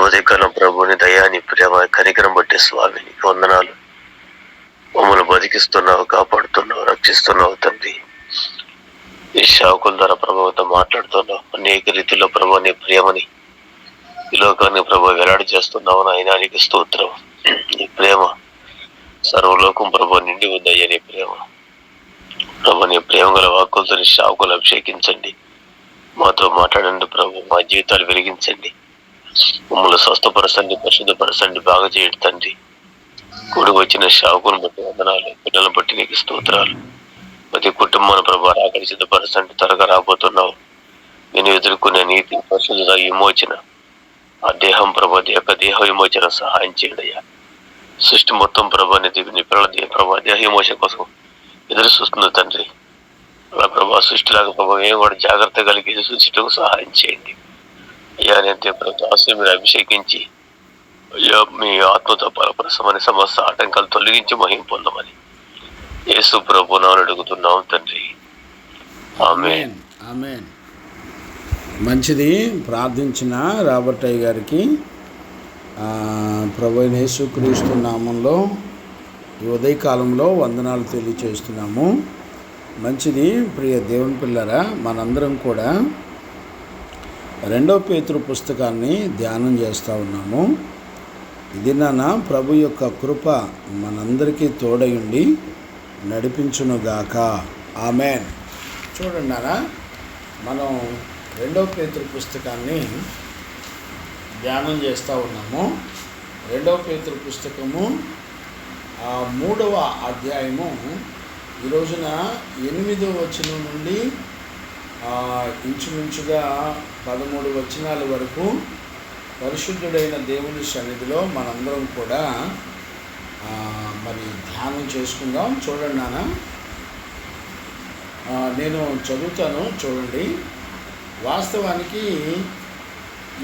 ఉదయకాలం ప్రభుని దయాని ప్రేమ కనికరం బట్టి స్వామిని వందనాలు. మమ్మల్ని బతికిస్తున్నావు, కాపాడుతున్నావు, రక్షిస్తున్నావు తండ్రి. ఈ శావుకుల ద్వారా ప్రభుత్వం మాట్లాడుతున్నావు. అనేక రీతిలో ప్రభు నీ ప్రేమని ఈ లోకాన్ని ప్రభు వెలాడి చేస్తున్నావు. నాయనా నీకు స్తోత్రం. నీ ప్రేమ సర్వలోకం ప్రభు నిండి ఉందయ్యా. నీ ప్రేమ ప్రభు, నీ ప్రేమ గల వాక్కులతో నీ శావుకులు అభిషేకించండి. మాతో మాట్లాడండి ప్రభు. మా జీవితాలు వెలిగించండి. మమ్మల్ని స్వస్థపరచండి, పరిశుద్ధపరచండి, బాగా చేయడం తండ్రి. కూడి వచ్చిన శావుకులను బట్టి వందనాలు. పిల్లలను బట్టి నీకు స్తోత్రాలు. ప్రతి కుటుంబాన్ని ప్రభు అక్కడ సిద్ధపరచండి. త్వరగా రాబోతున్నావు. నేను ఎదుర్కొనే నీతి, పరిశుద్ధత, విమోచన, ఆ దేహం ప్రభు యొక్క దేహ విమోచన సహాయం చేయండి అయ్యా. సృష్టి మొత్తం ప్రభు నీ పిల్లల ప్రభు దేహ విమోచన కోసం ఎదురు చూస్తుంది తండ్రి. అలా ప్రభా సృష్టిలాగా ప్రభు ఏం కూడా జాగ్రత్త కలిగి సృష్టికి సహాయం చేయండి అయ్యా. నేను ప్రభు మీరు అభిషేకించి అయ్యా మీ ఆత్మతో పరపరసమని సమస్త ఆటంకాలు తొలగించి మహిమ పొందమని యేసు ప్రభు నామమున అడుగుతున్నాం తండ్రి. ఆమేన్. ఆమేన్. మంచిది. ప్రార్థించిన రాబర్టయ్య గారికి ప్రభు యేసుక్రీస్తు నామంలో ఈ ఉదయకాలంలో వందనాలు తెలియచేస్తున్నాము. మంచిది. ప్రియ దేవుని పిల్లరా, మనందరం కూడా 2 పేతురు పుస్తకాన్ని ధ్యానం చేస్తూ ఉన్నాము. ఇది ప్రభు యొక్క కృప మనందరికీ తోడయుండి నడిపించునుగాక. ఆమేన్. చూడండి నాన్న, మనం 2 పేతురు పుస్తకాన్ని ధ్యానం చేస్తూ ఉన్నాము. 2 పేతురు పుస్తకము 3వ అధ్యాయము ఈ రోజున 8వ వచనం నుండి ఇంచుమించుగా 13 వచనాల వరకు పరిశుద్ధుడైన దేవుని సన్నిధిలో మనందరం కూడా మరి ధ్యానం చేసుకుందాం. చూడండి నాన్న, నేను చదువుతాను. చూడండి. వాస్తవానికి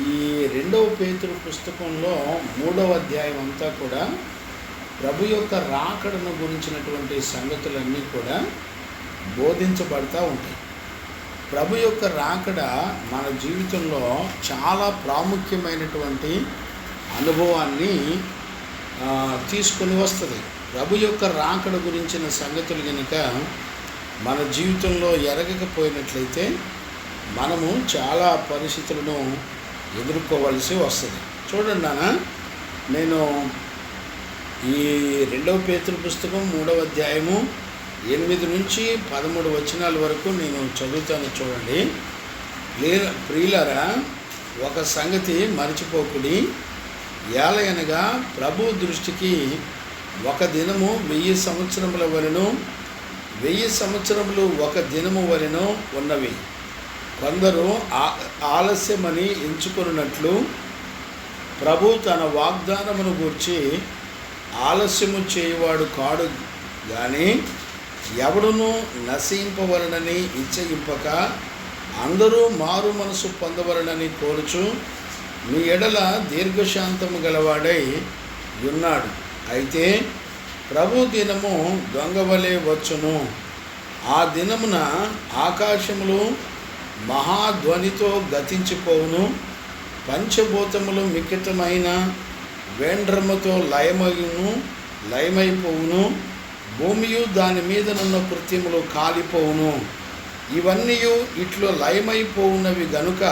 ఈ 2వ పేతురు పుస్తకంలో 3వ అధ్యాయం అంతా కూడా ప్రభు యొక్క రాకడను గురించినటువంటి సంగతులన్నీ కూడా బోధించబడతా ఉంటాయి. ప్రభు యొక్క రాకడ మన జీవితంలో చాలా ప్రాముఖ్యమైనటువంటి అనుభవాన్ని తీసుకొని వస్తుంది. ప్రభు యొక్క రాకడ గురించిన సంగతులు కనుక మన జీవితంలో ఎరగకపోయినట్లయితే మనము చాలా పరిస్థితులను ఎదుర్కోవలసి వస్తుంది. చూడండి నాన్న, నేను ఈ 2వ పేతురు పుస్తకం 3వ అధ్యాయము 8 నుంచి 13 వచనాల వరకు నేను చదువుతాను. చూడండి. ప్రియులారా, ఒక సంగతి మరిచిపోకుడి. ఏలయనగా ప్రభు దృష్టికి ఒక దినము 1000 సంవత్సరముల వలెను, 1000 సంవత్సరములు ఒక దినము వలెను ఉన్నవి. కొందరు ఆలస్యమని ఎంచుకున్నట్లు ప్రభు తన వాగ్దానమును గూర్చి ఆలస్యము చేయువాడు కాడు కానీ ఎవడునూ నశింపవలనని ఇచ్చయింపక అందరూ మారు మనసు పొందవలనని కోరుచు మీ ఎడల దీర్ఘశాంతము గలవాడై ఉన్నాడు. అయితే ప్రభు దినము దొంగవలే వచ్చును. ఆ దినమున ఆకాశములు మహాధ్వనితో గతించిపోవును, పంచభూతములు మికితమైన వేండ్రముతో లయమైపోవును, భూమియు దాని మీదనున్న కృత్యములు కాలిపోవును. ఇవన్నీ ఇట్లు లయమైపోవున్నవి గనుక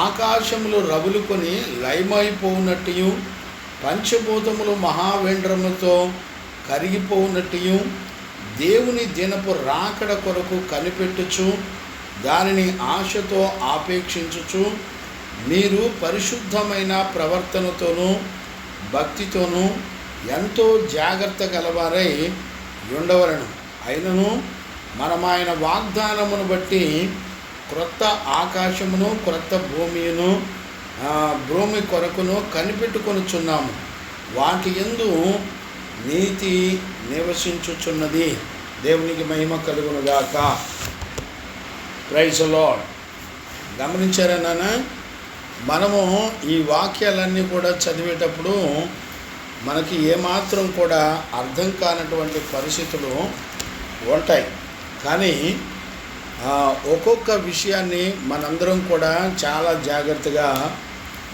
ఆకాశములు రగులుకొని లయమైపోవునట్టు, పంచభూతములు మహావేండ్రముతో కరిగిపోవునట్టు, దేవుని దినపు రాకడ కొరకు కనిపెట్టుచు దానిని ఆశతో ఆపేక్షించుచు మీరు పరిశుద్ధమైన ప్రవర్తనతోనూ భక్తితోనూ ఎంతో జాగ్రత్త గలవారై ఉండవలను. అయినను మనం ఆయన వాగ్దానమును బట్టి క్రొత్త ఆకాశమును క్రొత్త భూమి కొరకును కనిపెట్టుకొనుచున్నాము. వాటి యందు నీతి నివసించుచున్నది. దేవునికి మహిమ కలుగునుగాక. Praise the lord. గమనించారా నాన్న, మనము ఈ వాక్యాలన్నీ కూడా చదివేటప్పుడు మనకి ఏమాత్రం కూడా అర్థం కానటువంటి పరిస్థితులు ఉంటాయి. కానీ ఒక్కొక్క విషయాన్ని మనందరం కూడా చాలా జాగ్రత్తగా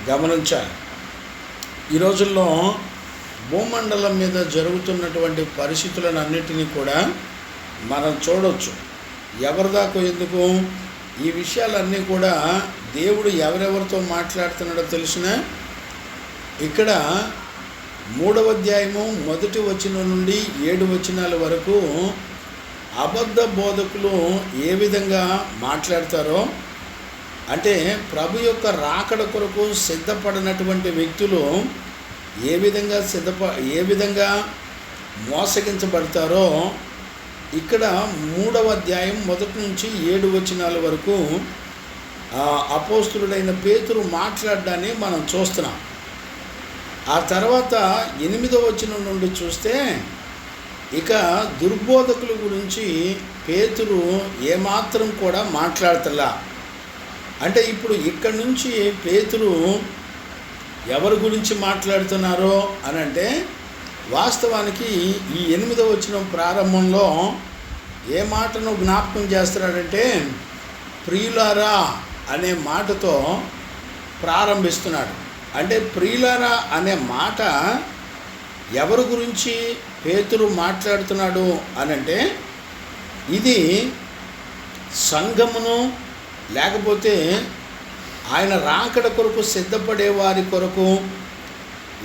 గమనించాలి. ఈ రోజుల్లో భూమండలం మీద జరుగుతున్నటువంటి పరిస్థితులను అన్నిటినీ కూడా మనం చూడవచ్చు. ఎవరిదాకా ఎందుకు ఈ విషయాలన్నీ కూడా దేవుడు ఎవరెవరితో మాట్లాడుతున్నాడో తెలిసిన ఇక్కడ 3వ అధ్యాయము 1వ వచనం నుండి 7 వచనాల వరకు అబద్ధ బోధకులు ఏ విధంగా మాట్లాడతారో, అంటే ప్రభు యొక్క రాకడ కొరకు సిద్ధపడినటువంటి వ్యక్తులు ఏ విధంగా మోసగించబడతారో ఇక్కడ 3వ అధ్యాయం 1 నుంచి 7 వచనాల వరకు అపోస్తులుడైన పేతురు మాట్లాడడాన్ని మనం చూస్తున్నాం. ఆ తర్వాత 8వ వచనం నుండి చూస్తే ఇక దుర్బోధకుల గురించి పేతురు ఏమాత్రం కూడా మాట్లాడతలా. అంటే ఇప్పుడు ఇక్కడ నుంచి పేతురు ఎవరి గురించి మాట్లాడుతున్నారో అని అంటే, వాస్తవానికి ఈ 8వ వచనం ప్రారంభంలో ఏ మాటను జ్ఞాపకం చేస్తున్నాడంటే ప్రియులారా అనే మాటతో ప్రారంభిస్తున్నాడు. అంటే ప్రియులారా అనే మాట ఎవరి గురించి పేతురు మాట్లాడుతున్నాడు అనంటే, ఇది సంఘమును లేకపోతే ఆయన రాకడ కొరకు సిద్ధపడే వారి కొరకు,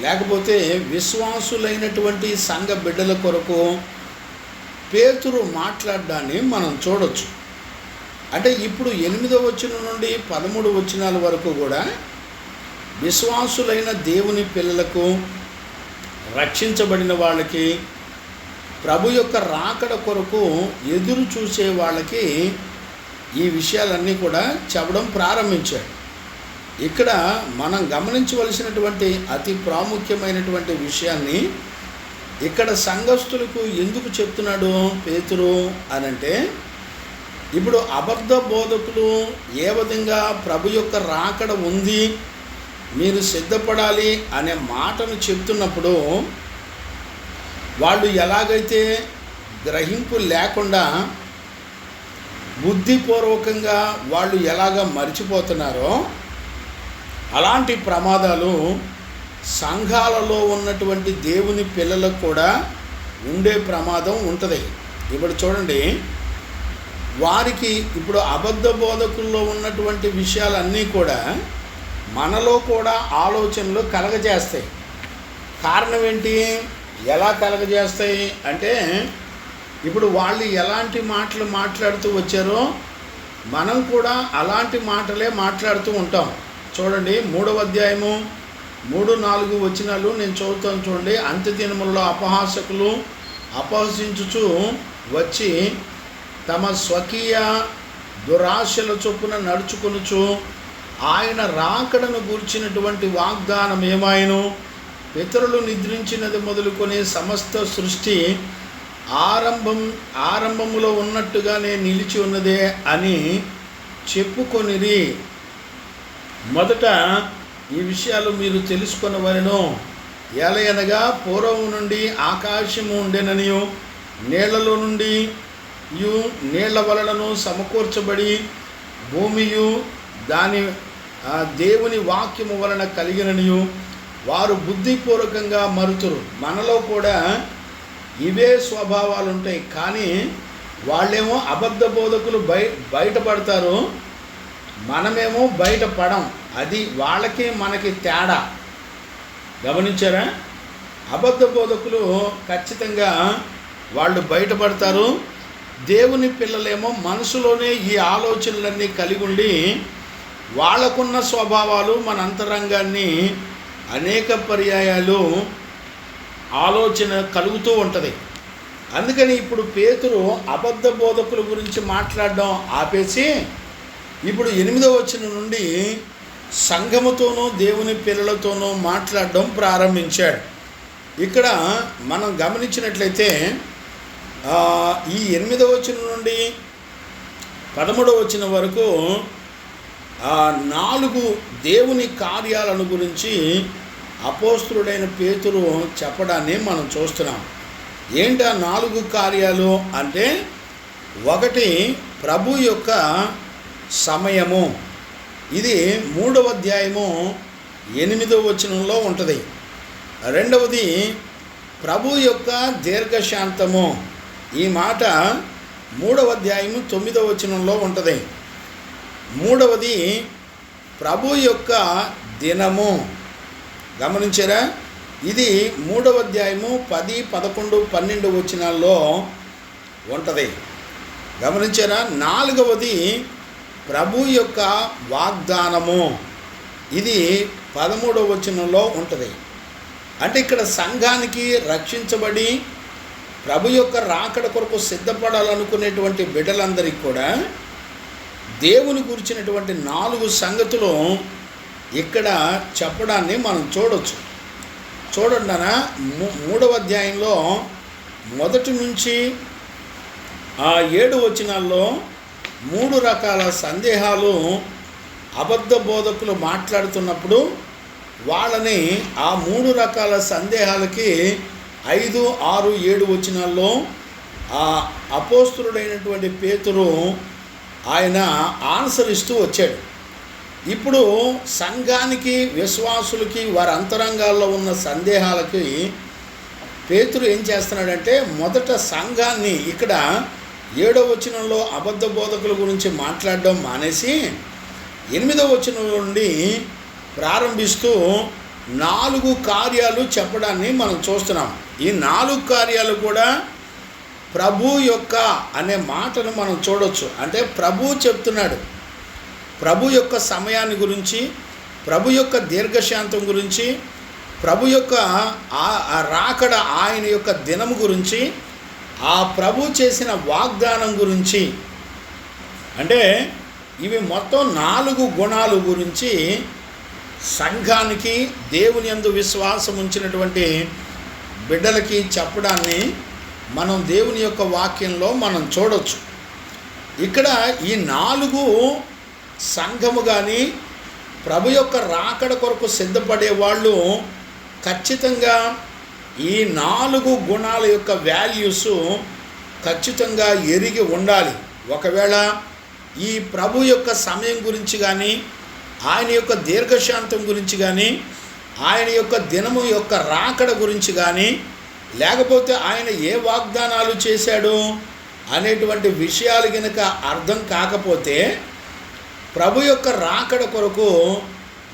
లేకపోతే విశ్వాసులైనటువంటి సంఘ బిడ్డల కొరకు పేతురు మాట్లాడడాన్ని మనం చూడొచ్చు. అంటే ఇప్పుడు 8వ వచనం నుండి 13 వచనాల వరకు కూడా విశ్వాసులైన దేవుని పిల్లలకు, రక్షించబడిన వాళ్ళకి, ప్రభు యొక్క రాకడ కొరకు ఎదురు చూసే వాళ్ళకి ఈ విషయాలన్నీ కూడా చెప్పడం ప్రారంభించాడు. ఇక్కడ మనం గమనించవలసినటువంటి అతి ప్రాముఖ్యమైనటువంటి విషయాన్ని ఇక్కడ సంఘస్థులకు ఎందుకు చెప్తున్నాడు పేతురు అనంటే, ఇప్పుడు అబద్ధ బోధకులు ఏ విధంగా ప్రభు యొక్క రాకడ ఉంది, మీరు సిద్ధపడాలి అనే మాటను చెప్తున్నప్పుడు వాళ్ళు ఎలాగైతే గ్రహింపు లేకుండా బుద్ధిపూర్వకంగా వాళ్ళు ఎలాగ మర్చిపోతున్నారో, అలాంటి ప్రమాదాలు సంఘాలలో ఉన్నటువంటి దేవుని పిల్లలకు కూడా ఉండే ప్రమాదం ఉంటుంది. ఇప్పుడు చూడండి, వారికి ఇప్పుడు అబద్ధ బోధకుల్లో ఉన్నటువంటి విషయాలన్నీ కూడా మనలో కూడా ఆలోచనలు కలగజేస్తాయి. కారణం ఏంటి? ఎలా కలగజేస్తాయి అంటే, ఇప్పుడు వాళ్ళు ఎలాంటి మాటలు మాట్లాడుతూ వచ్చారో మనం కూడా అలాంటి మాటలే మాట్లాడుతూ ఉంటాం. చూడండి 3వ అధ్యాయము 3-4 వచనాలు నేను చదువుతాను చూడండి. అంత్యదినములలో అపహాసకులు అపహసించుచు వచ్చి తమ స్వకీయ దురాశల చొప్పున నడుచుకొనుచు ఆయన రాకడను గూర్చినటువంటి వాగ్దానం ఏమాయను, పితరులు నిద్రించినది మొదలుకొని సమస్త సృష్టి ఆరంభములో ఉన్నట్టుగానే నిలిచి ఉన్నదే అని చెప్పుకొనిరి. మొదట ఈ విషయాలు మీరు తెలుసుకొనవలెను. ఎలయనగా పూర్వం నుండి ఆకాశము ఉండెననియు, నీళ్లలో నుండి నీళ్ల వలనను సమకూర్చబడి భూమియు దాని దేవుని వాక్యము వలన కలిగిననియు వారు బుద్ధిపూర్వకంగా మరుతురు. మనలో కూడా ఇవే స్వభావాలు ఉంటాయి. కానీ వాళ్ళేమో అబద్ధ బోధకులు బయటపడతారు, మనమేమో బయటపడం. అది వాళ్ళకి మనకి తేడా. గమనించారా? అబద్ధ బోధకులు ఖచ్చితంగా వాళ్ళు బయటపడతారు. దేవుని పిల్లలేమో మనసులోనే ఈ ఆలోచనలన్నీ కలిగి ఉండి వాళ్ళకున్న స్వభావాలు మన అంతరంగాన్ని అనేక పర్యాయాలు ఆలోచన కలుగుతూ ఉంటుంది. అందుకని ఇప్పుడు పేతురు అబద్ధ బోధకుల గురించి మాట్లాడడం ఆపేసి ఇప్పుడు 8వ వచనం నుండి సంఘముతోనూ దేవుని పిల్లలతోనూ మాట్లాడడం ప్రారంభించాడు. ఇక్కడ మనం గమనించినట్లయితే ఈ 8వ వచనం నుండి 13వ వచనం వరకు 4 దేవుని కార్యాలను గురించి అపోస్తులుడైన పేతురు చెప్పడాన్ని మనం చూస్తున్నాం. ఏంటి ఆ 4 కార్యాలు అంటే, ఒకటి ప్రభు యొక్క సమయము. ఇది 3వ అధ్యాయము 8వ వచనంలో ఉంటుంది. రెండవది ప్రభు యొక్క దీర్ఘశాంతము. ఈ మాట 3వ అధ్యాయము 9వ వచనంలో ఉంటుంది. మూడవది ప్రభు యొక్క దినము. గమనించారా? ఇది 3వ అధ్యాయము 10, 11, 12 వచనాల్లో ఉంటుంది. గమనించారా? నాలుగవది ప్రభు యొక్క వాగ్దానము. ఇది 13వ వచనంలో ఉంటుంది. అంటే ఇక్కడ సంఘానికి రక్షించబడి ప్రభు యొక్క రాకడ కొరకు సిద్ధపడాలనుకునేటువంటి బిడ్డలందరికీ కూడా దేవుని గురించినటువంటి 4 సంగతులు ఇక్కడ చెప్పడాన్ని మనం చూడొచ్చు. చూడండి అన్న, 3వ అధ్యాయంలో 1 నుంచి 7 వచనాల్లో 3 రకాల సందేహాలు అబద్ధ బోధకులు మాట్లాడుతున్నప్పుడు వాళ్ళని ఆ 3 రకాల సందేహాలకి 5, 6, 7 వచనాల్లో ఆ అపోస్తులుడైనటువంటి పేతురు ఆయన ఆన్సర్ ఇస్తూ వచ్చాడు. ఇప్పుడు సంఘానికి, విశ్వాసులకి, వారి అంతరంగాల్లో ఉన్న సందేహాలకి పేతురు ఏం చేస్తున్నాడంటే, మొదట సంఘాన్ని ఇక్కడ 7వ వచనంలో అబద్ధ బోధకుల గురించి మాట్లాడడం మానేసి 8వ వచనం నుండి ప్రారంభిస్తూ 4 కార్యాలు చెప్పడాన్ని మనం చూస్తున్నాం. ఈ 4 కార్యాలు కూడా ప్రభు యొక్క అనే మాటను మనం చూడొచ్చు. అంటే ప్రభు చెప్తున్నాడు. ప్రభు యొక్క సమయాన్ని గురించి, ప్రభు యొక్క దీర్ఘశాంతం గురించి, ప్రభు యొక్క ఆ రాకడ, ఆయన యొక్క దినము గురించి, ఆ ప్రభు చేసిన వాగ్దానం గురించి. అంటే ఇవి మొత్తం 4 గుణాలు గురించి సంఘానికి, దేవుని యందు విశ్వాసం ఉంచినటువంటి బిడ్డలకి చెప్పడాన్ని మనం దేవుని యొక్క వాక్యంలో మనం చూడొచ్చు. ఇక్కడ ఈ 4 సంఘము కానీ ప్రభు యొక్క రాకడ కొరకు సిద్ధపడే వాళ్ళు ఖచ్చితంగా ఈ 4 గుణాల యొక్క వాల్యూస్ ఖచ్చితంగా ఎరిగి ఉండాలి. ఒకవేళ ఈ ప్రభు యొక్క సమయం గురించి కానీ, ఆయన యొక్క దీర్ఘశాంతం గురించి కానీ, ఆయన యొక్క దినము యొక్క రాకడ గురించి కానీ, లేకపోతే ఆయన ఏ వాగ్దానాలు చేశాడు అనేటువంటి విషయాలు కనుక అర్థం కాకపోతే ప్రభు యొక్క రాకడ కొరకు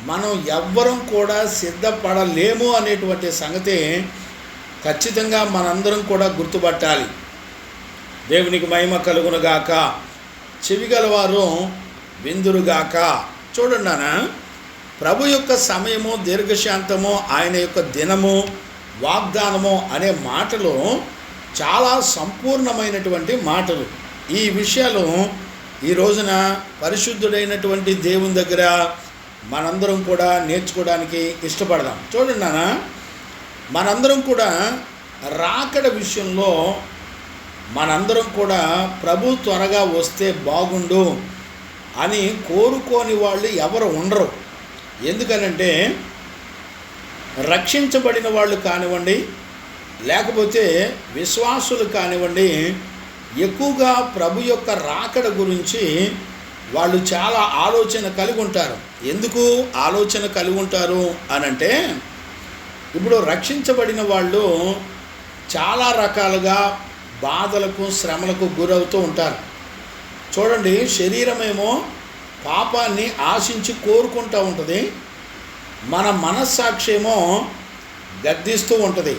మనం ఎవ్వరం కూడా సిద్ధపడలేము అనేటువంటి సంగతి ఖచ్చితంగా మనందరం కూడా గుర్తుపట్టాలి. దేవునికి మహిమ కలుగునుగాక. చెవిగలవారు విందురుగాక. చూడండి నాన్న, ప్రభు యొక్క సమయము, దీర్ఘశాంతము, ఆయన యొక్క దినము, వాగ్దానము అనే మాటలు చాలా సంపూర్ణమైనటువంటి మాటలు. ఈ విషయాలు ఈ రోజున పరిశుద్ధుడైనటువంటి దేవుని దగ్గర మనందరం కూడా నేర్చుకోవడానికి ఇష్టపడదాం. చూడండి నాన్న, మనందరం కూడా రాకడ విషయంలో మనందరం కూడా ప్రభు త్వరగా వస్తే బాగుండు అని కోరుకోని వాళ్ళు ఎవరు ఉండరు. ఎందుకనంటే రక్షించబడిన వాళ్ళు కానివ్వండి, లేకపోతే విశ్వాసులు కానివ్వండి, ఎక్కువగా ప్రభు యొక్క రాకడ గురించి వాళ్ళు చాలా ఆలోచన కలిగి ఉంటారు. ఎందుకు ఆలోచన కలిగి ఉంటారు అనంటే, ఇప్పుడు రక్షించబడిన వాళ్ళు చాలా రకాలుగా బాధలకు, శ్రమలకు గురవుతూ ఉంటారు. చూడండి, శరీరమేమో పాపాన్ని ఆశించి కోరుకుంటూ ఉంటుంది, మన మనస్సాక్షి ఏమో గద్దిస్తూ ఉంటుంది.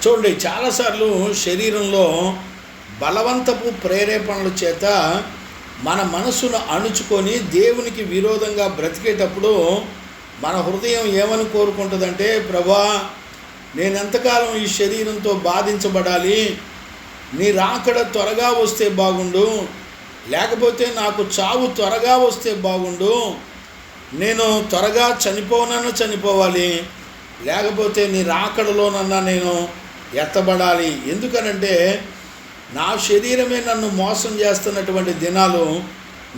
చూడండి, చాలాసార్లు శరీరంలో బలవంతపు ప్రేరేపణల చేత మన మనసును అణుచుకొని దేవునికి విరోధంగా బ్రతికేటప్పుడు మన హృదయం ఏమని కోరుకుంటుందంటే, ప్రభా, నేను ఎంతకాలం ఈ శరీరంతో బాధించబడాలి, నీ రాకడ త్వరగా వస్తే బాగుండు, లేకపోతే నాకు చావు త్వరగా వస్తే బాగుండు, నేను త్వరగా చనిపోవాలి, లేకపోతే నీ రాకడలోనన్నా నేను ఎత్తబడాలి. ఎందుకనంటే నా శరీరమే నన్ను మోసం చేస్తున్నటువంటి దినాలు,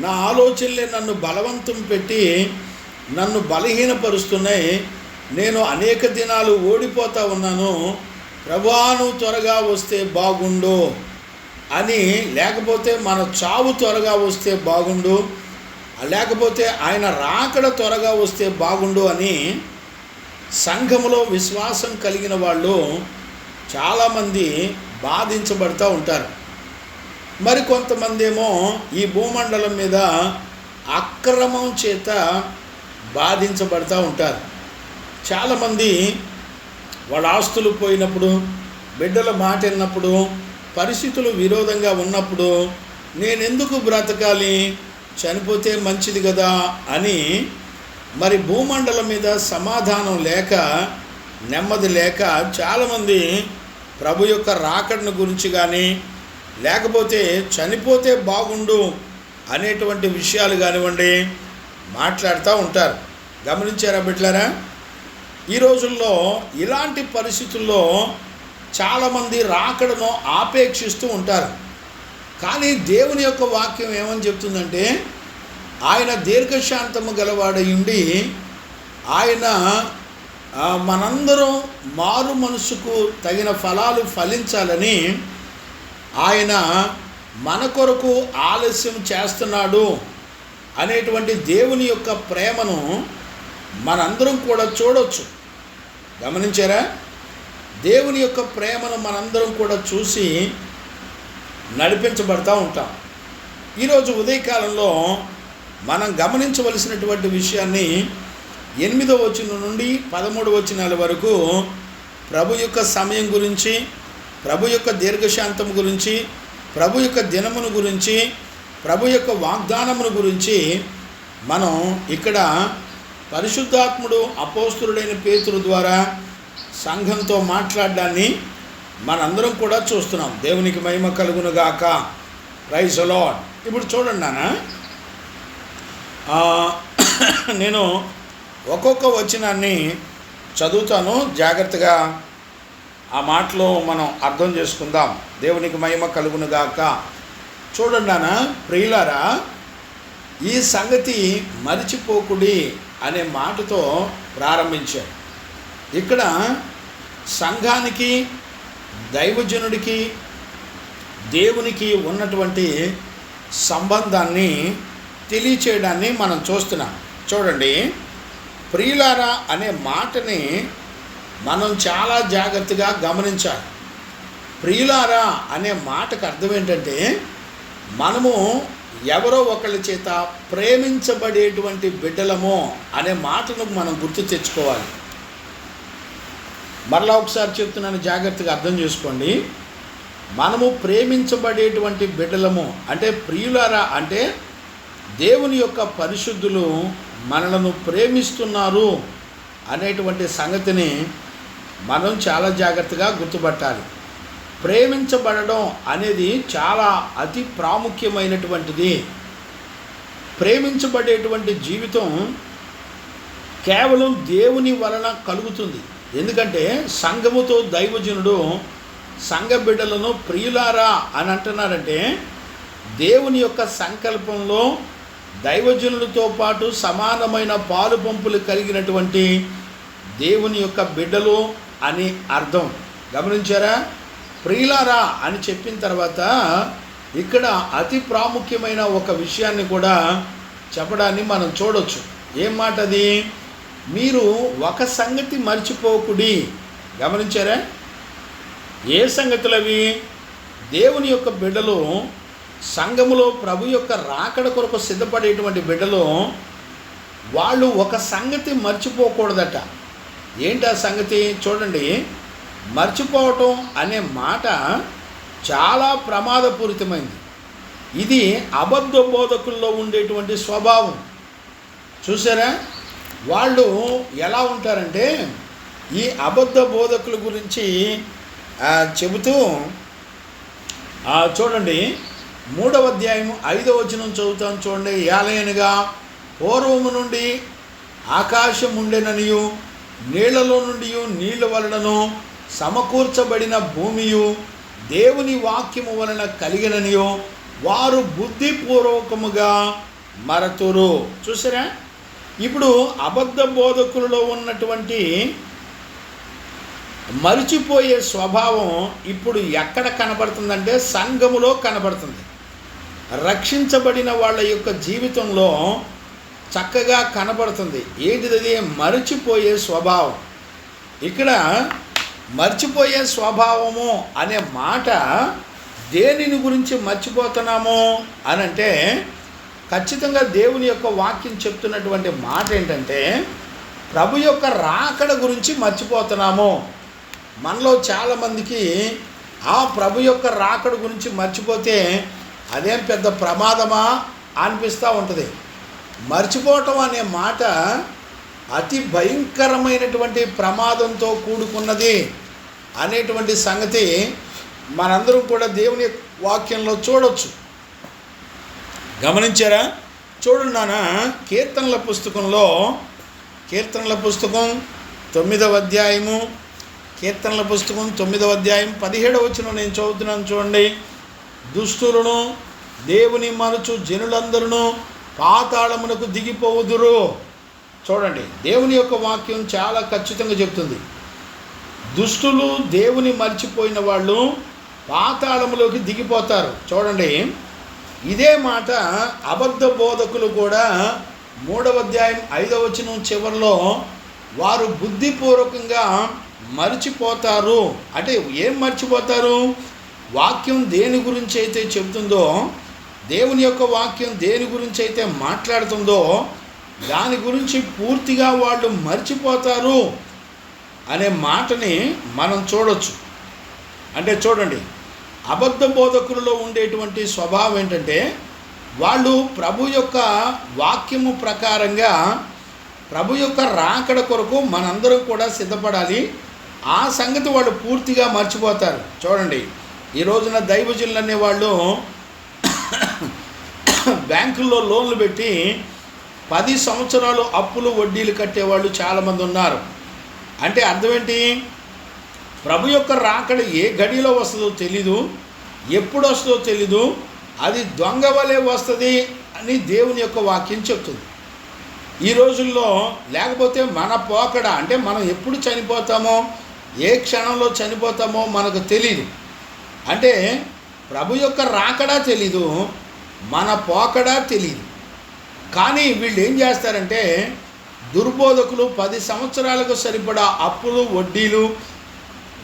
నా ఆలోచనలే నన్ను బలవంతం పెట్టి నన్ను బలహీనపరుస్తున్నాయి, నేను అనేక దినాలు ఓడిపోతూ ఉన్నాను, ప్రభువా నువ్వు త్వరగా వస్తే బాగుండు అని, లేకపోతే మన చావు త్వరగా వస్తే బాగుండు, లేకపోతే ఆయన రాకడ త్వరగా వస్తే బాగుండు అని సంఘములో విశ్వాసం కలిగిన వాళ్ళు చాలామంది బాధించబడుతూ ఉంటారు. మరి కొంతమంది ఏమో ఈ భూమండలం మీద అక్రమం చేత బాధించబడుతూ ఉంటారు. చాలామంది వాళ్ళ ఆస్తులు పోయినప్పుడు, బిడ్డల మాట విన్నప్పుడు, పరిస్థితులు విరోధంగా ఉన్నప్పుడు నేనెందుకు బ్రతకాలి, చనిపోతే మంచిది కదా అని మరి భూమండలం మీద సమాధానం లేక, నెమ్మది లేక చాలామంది ప్రభు యొక్క రాకడను గురించి కానీ, లేకపోతే చనిపోతే బాగుండు అనేటువంటి విషయాలు కానివ్వండి మాట్లాడుతూ ఉంటారు. గమనించారా బిడ్డలారా? ఈ రోజుల్లో ఇలాంటి పరిస్థితుల్లో చాలామంది రాకడను ఆపేక్షిస్తూ ఉంటారు. కానీ దేవుని యొక్క వాక్యం ఏమని చెప్తుందంటే, ఆయన దీర్ఘశాంతము గలవాడై ఉండి ఆయన మనందరం మారు మనసుకు తగిన ఫలాలు ఫలించాలని ఆయన మన కొరకు ఆలస్యం చేస్తున్నాడు అనేటువంటి దేవుని యొక్క ప్రేమను మనందరం కూడా చూడవచ్చు. గమనించారా? దేవుని యొక్క ప్రేమను మనందరం కూడా చూసి నడిపించబడతా ఉంటాం. ఈరోజు ఉదయకాలంలో మనం గమనించవలసినటువంటి విషయాన్ని 8వ వచనం నుండి 13వ వచనాల వరకు ప్రభు యొక్క సమయం గురించి, ప్రభు యొక్క దీర్ఘశాంతం గురించి, ప్రభు యొక్క దినమును గురించి, ప్రభు యొక్క వాగ్దానమును గురించి మనం ఇక్కడ పరిశుద్ధాత్ముడు అపోస్తులుడైన పేతురు ద్వారా సంఘంతో మాట్లాడడాన్ని మనందరం కూడా చూస్తున్నాం. దేవునికి మహిమ కలుగును గాక. Praise the lord. ఇప్పుడు చూడండి నాన్న, నేను ఒక్కొక్క వచనాన్ని చదువుతాను, జాగ్రత్తగా ఆ మాటలో మనం అర్థం చేసుకుందాం. దేవునికి మహిమ కలుగును గాక. చూడండి నాన్న, ప్రియులారా, ఈ సంగతి మరిచిపోకుడి అనే మాటతో ప్రారంభించారు. ఇక్కడ సంఘానికి, దైవజనుడికి, దేవునికి ఉన్నటువంటి సంబంధాన్ని తెలియచేయడాన్ని మనం చూస్తున్నాం. చూడండి, ప్రియులారా అనే మాటని మనం చాలా జాగ్రత్తగా గమనించాలి. ప్రియులారా అనే మాటకు అర్థం ఏంటంటే, మనము ఎవరో ఒకళ్ళ చేత ప్రేమించబడేటువంటి బిడ్డలమో అనే మాటను మనం గుర్తు తెచ్చుకోవాలి. మరలా ఒకసారి చెప్తున్నాను, జాగ్రత్తగా అర్థం చేసుకోండి. మనము ప్రేమించబడేటువంటి బిడ్డలము అంటే, ప్రియులారా అంటే దేవుని యొక్క పరిశుద్ధులు మనలను ప్రేమిస్తున్నారు అనేటువంటి సంగతిని మనం చాలా జాగ్రత్తగా గుర్తుపట్టాలి. ప్రేమించబడడం అనేది చాలా అతి ప్రాముఖ్యమైనటువంటిది. ప్రేమించబడేటువంటి జీవితం కేవలం దేవుని వలన కలుగుతుంది. ఎందుకంటే సంఘముతో దైవజనుడు సంఘ బిడ్డలను ప్రియులారా అని అంటున్నారంటే, దేవుని యొక్క సంకల్పంలో దైవజనులతో పాటు సమానమైన పాలు పంపులు కలిగినటువంటి దేవుని యొక్క బిడ్డలు అని అర్థం. గమనించారా? ప్రియులారా అని చెప్పిన తర్వాత ఇక్కడ అతి ప్రాముఖ్యమైన ఒక విషయాన్ని కూడా చెప్పడాన్ని మనం చూడొచ్చు. ఏం మాట అది? మీరు ఒక సంగతి మర్చిపోకుడి. గమనించారా? ఏ సంగతులు అవి? దేవుని యొక్క బిడ్డలు, సంఘములో ప్రభు యొక్క రాకడ కొరకు సిద్ధపడేటువంటి బిడ్డలు, వాళ్ళు ఒక సంగతి మర్చిపోకూడదట. ఏంటి ఆ సంగతి? చూడండి, మర్చిపోవటం అనే మాట చాలా ప్రమాదపూరితమైంది. ఇది అబద్ధ బోధకుల్లో ఉండేటువంటి స్వభావం. చూసారా? వాళ్ళు ఎలా ఉంటారంటే, ఈ అబద్ధ బోధకుల గురించి చెబుతూ చూడండి, 3వ అధ్యాయం 5వ వచనం చదువుతాను చూడండి. ఏలయనగా పూర్వము నుండి ఆకాశం ఉండెననియు, నీళ్లలో నుండి నీళ్ల వలనను సమకూర్చబడిన భూమియు దేవుని వాక్యము వలన కలిగిననియో వారు బుద్ధిపూర్వకముగా మరతురు. చూసారా? ఇప్పుడు అబద్ధ బోధకులలో ఉన్నటువంటి మరిచిపోయే స్వభావం ఇప్పుడు ఎక్కడ కనబడుతుందంటే సంఘములో కనబడుతుంది. రక్షించబడిన వాళ్ళ యొక్క జీవితంలో చక్కగా కనబడుతుంది. ఏంటిది? మరిచిపోయే స్వభావం. ఇక్కడ మర్చిపోయే స్వభావము అనే మాట దేనిని గురించి మర్చిపోతున్నాము అని అంటే, ఖచ్చితంగా దేవుని యొక్క వాక్యం చెప్తున్నటువంటి మాట ఏంటంటే, ప్రభు యొక్క రాకడ గురించి మర్చిపోతున్నాము. మనలో చాలామందికి ఆ ప్రభు యొక్క రాకడ గురించి మర్చిపోతే అదేం పెద్ద ప్రమాదమా అనిపిస్తూ ఉంటుంది. మర్చిపోవటం అనే మాట అతి భయంకరమైనటువంటి ప్రమాదంతో కూడుకున్నది అనేటువంటి సంగతి మనందరం కూడా దేవుని వాక్యంలో చూడవచ్చు. గమనించారా? చూడండి నాన్న, కీర్తనల పుస్తకం 9వ అధ్యాయము, కీర్తనల పుస్తకం 9వ అధ్యాయం 17వ వచనం నేను చదువుతున్నాను చూడండి. దుష్టులను దేవుని మరచు జనులందరూ పాతాళమునకు దిగిపోవుదురు. చూడండి, దేవుని యొక్క వాక్యం చాలా ఖచ్చితంగా చెప్తుంది. దుష్టులు దేవుని మర్చిపోయిన వాళ్ళు పాతాళములోకి దిగిపోతారు. చూడండి, ఇదే మాట అబద్ధ బోధకులు కూడా 3వ అధ్యాయం 5వ వచనం చివరిలో వారు బుద్ధిపూర్వకంగా మర్చిపోతారు. అంటే ఏం మర్చిపోతారు? వాక్యం దేని గురించి అయితే చెబుతుందో, దేవుని యొక్క వాక్యం దేని గురించి అయితే మాట్లాడుతుందో దాని గురించి పూర్తిగా వాళ్ళు మర్చిపోతారు అనే మాటని మనం చూడొచ్చు. అంటే చూడండి, అబద్ధ బోధకులలో ఉండేటువంటి స్వభావం ఏంటంటే, వాళ్ళు ప్రభు యొక్క వాక్యము ప్రకారంగా ప్రభు యొక్క రాకడ కొరకు మనందరం కూడా సిద్ధపడాలి. ఆ సంగతి వాళ్ళు పూర్తిగా మర్చిపోతారు. చూడండి, ఈ రోజున దైవజనులు అనేవాళ్ళు బ్యాంకుల్లో లోన్లు పెట్టి 10 సంవత్సరాలు అప్పులు వడ్డీలు కట్టేవాళ్ళు చాలామంది ఉన్నారు. అంటే అర్థం ఏంటి? ప్రభు యొక్క రాకడ ఏ గడిలో వస్తుందో తెలీదు, ఎప్పుడు వస్తుందో తెలీదు, అది దొంగ వలె వస్తుంది అని దేవుని యొక్క వాక్యం చెప్తుంది. ఈ రోజుల్లో లేకపోతే మన పోకడ, అంటే మనం ఎప్పుడు చనిపోతామో, ఏ క్షణంలో చనిపోతామో మనకు తెలీదు. అంటే ప్రభు యొక్క రాకడా తెలీదు, మన పోకడా తెలీదు. కానీ వీళ్ళు ఏం చేస్తారంటే, దుర్బోధకులు 10 సంవత్సరాలకు సరిపడా అప్పులు వడ్డీలు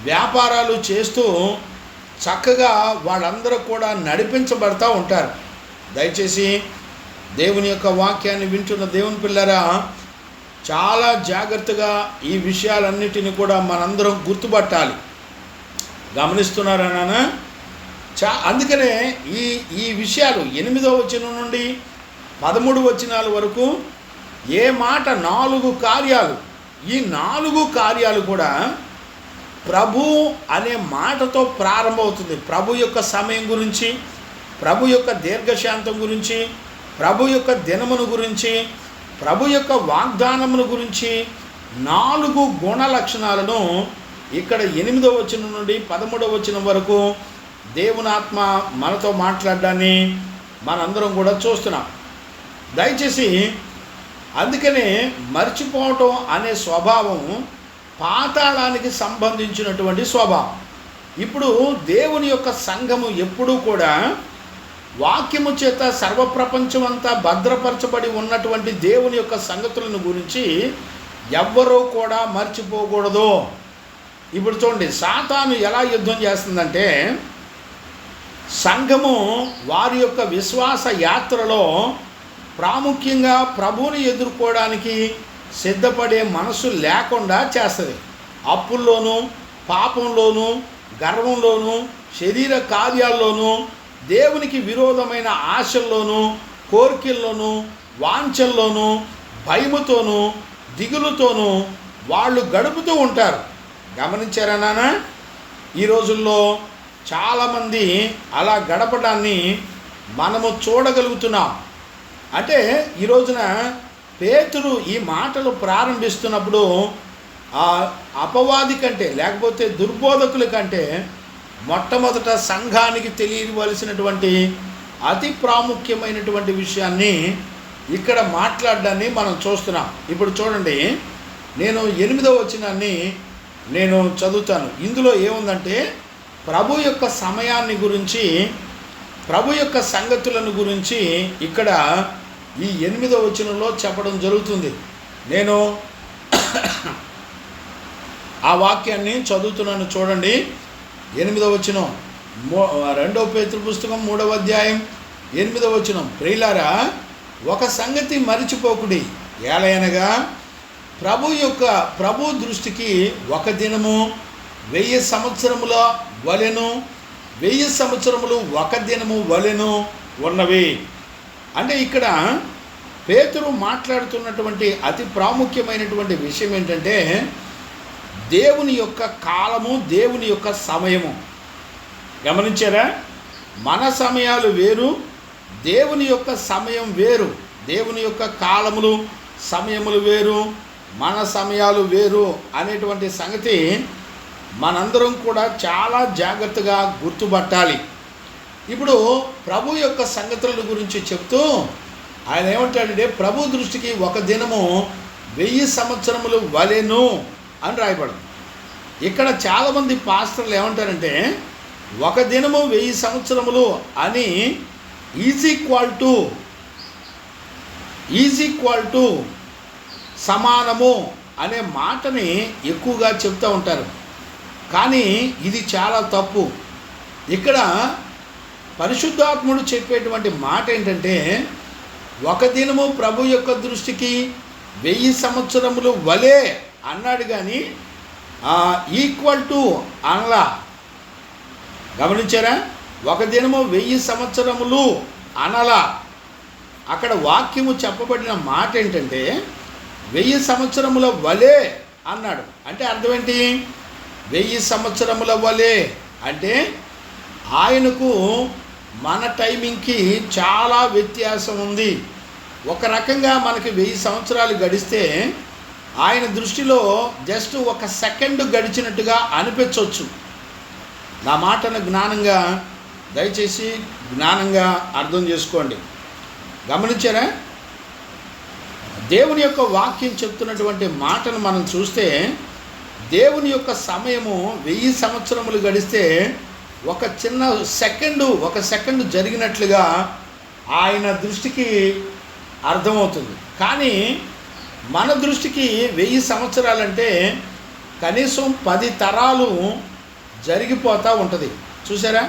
వ్యాపారాలు చేస్తూ చక్కగా వాళ్ళందరూ కూడా నడిపించబడతా ఉంటారు. దయచేసి దేవుని యొక్క వాక్యాన్ని వింటున్న దేవుని పిల్లరా, చాలా జాగ్రత్తగా ఈ విషయాలన్నిటిని కూడా మనందరం గుర్తుపట్టాలి. గమనిస్తున్నారా నాన్న? అందుకనే ఈ విషయాలు 8వ వచనం నుండి 13 వచనాల వరకు ఏ మాట 4 కార్యాలు, ఈ 4 కార్యాలు కూడా ప్రభు అనే మాటతో ప్రారంభమవుతుంది. ప్రభు యొక్క సమయం గురించి, ప్రభు యొక్క దీర్ఘశాంతం గురించి, ప్రభు యొక్క దినమును గురించి, ప్రభు యొక్క వాగ్దానమును గురించి 4 గుణ లక్షణాలను ఇక్కడ 8వ వచనం నుండి 13వ వచనం వరకు దేవుని ఆత్మ మనతో మాట్లాడడాన్ని మనందరం కూడా చూస్తున్నాం. దయచేసి అందుకనే మర్చిపోవటం అనే స్వభావం పాతాళానికి సంబంధించినటువంటి స్వభావం. ఇప్పుడు దేవుని యొక్క సంఘము ఎప్పుడూ కూడా వాక్యము చేత సర్వప్రపంచం అంతా భద్రపరచబడి ఉన్నటువంటి దేవుని యొక్క సంగతులను గురించి ఎవ్వరూ కూడా మర్చిపోకూడదు. ఇప్పుడు చూడండి, సాతాను ఎలా యుద్ధం చేస్తుందంటే, సంఘము వారి యొక్క విశ్వాస యాత్రలో ప్రాముఖ్యంగా ప్రభువుని ఎదుర్కోవడానికి సిద్ధపడే మనసు లేకుండా చేస్తుంది. అప్పుల్లోనూ, పాపంలోనూ, గర్వంలోనూ, శరీర కార్యాల్లోనూ, దేవునికి విరోధమైన ఆశల్లోనూ, కోరికల్లోనూ, వాంఛల్లోనూ, భయముతోనూ, దిగులుతోనూ వాళ్ళు గడుపుతూ ఉంటారు. గమనించారా నాన్న? ఈ రోజుల్లో చాలామంది అలా గడపడాన్ని మనము చూడగలుగుతున్నాం. అంటే ఈ రోజున పేతురు ఈ మాటలు ప్రారంభిస్తున్నప్పుడు ఆ అపవాది కంటే, లేకపోతే దుర్బోధకుల కంటే మొట్టమొదట సంఘానికి తెలియవలసినటువంటి అతి ప్రాముఖ్యమైనటువంటి విషయాన్ని ఇక్కడ మాట్లాడడాన్ని మనం చూస్తున్నాం. ఇప్పుడు చూడండి, నేను 8వ వచనాన్ని నేను చదువుతాను. ఇందులో ఏముందంటే, ప్రభు యొక్క సమయాన్ని గురించి, ప్రభు యొక్క సంగతులను గురించి ఇక్కడ ఈ 8వ వచనంలో చెప్పడం జరుగుతుంది. నేను ఆ వాక్యాన్ని చదువుతున్నాను చూడండి. 8వ వచనం, 2 పేతురు పుస్తకం 3వ అధ్యాయం 8వ వచనం. ప్రియులారా, ఒక సంగతి మరిచిపోకుడి, ఏలయనగా ప్రభు దృష్టికి ఒక దినము 1000 సంవత్సరముల వలెను, 1000 సంవత్సరములు ఒక దినము వలెను ఉన్నవి. అంటే ఇక్కడ పేతురు మాట్లాడుతున్నటువంటి అతి ప్రాముఖ్యమైనటువంటి విషయం ఏంటంటే, దేవుని యొక్క కాలము, దేవుని యొక్క సమయము. గమనించారా? మన సమయాలు వేరు, దేవుని యొక్క సమయం వేరు. దేవుని యొక్క కాలములు, సమయములు వేరు, మన సమయాలు వేరు అనేటువంటి సంగతి మనందరం కూడా చాలా జాగ్రత్తగా గుర్తుపట్టాలి. ఇప్పుడు ప్రభు యొక్క సంగతుల గురించి చెప్తూ ఆయన ఏమంటాడంటే, ప్రభు దృష్టికి ఒక దినము 1000 సంవత్సరములు వలెను అని రాయబడింది. ఇక్కడ చాలామంది పాస్టర్లు ఏమంటారంటే, ఒక దినము 1000 సంవత్సరములు అని ఈజ్ ఈక్వల్ టు సమానము అనే మాటని ఎక్కువగా చెప్తూ ఉంటారు. కానీ ఇది చాలా తప్పు. ఇక్కడ పరిశుద్ధాత్ముడు చెప్పేటువంటి మాట ఏంటంటే, ఒక దినము ప్రభు యొక్క దృష్టికి 1000 సంవత్సరములు వలే అన్నాడు, కానీ ఈక్వల్ టు అనలా. గమనించారా? ఒక దినము 1000 సంవత్సరములు అనలా. అక్కడ వాక్యము చెప్పబడిన మాట ఏంటంటే 1000 సంవత్సరముల వలే అన్నాడు. అంటే అర్థం ఏంటి? 1000 సంవత్సరముల వలే అంటే ఆయనకు మన టైమింగ్కి చాలా వ్యత్యాసం ఉంది. ఒక రకంగా మనకి 1000 సంవత్సరాలు గడిస్తే ఆయన దృష్టిలో జస్ట్ ఒక సెకండ్ గడిచినట్టుగా అనిపించవచ్చు. నా మాటను జ్ఞానంగా, దయచేసి జ్ఞానంగా అర్థం చేసుకోండి. గమనించారా? దేవుని యొక్క వాక్యం చెప్తున్నటువంటి మాటను మనం చూస్తే, దేవుని యొక్క సమయము 1000 సంవత్సరములు గడిస్తే ఒక సెకండు జరిగినట్లుగా ఆయన దృష్టికి అర్థమవుతుంది. కానీ మన దృష్టికి 1000 సంవత్సరాలంటే కనీసం 10 తరాలు జరిగిపోతూ ఉంటుంది. చూసారా?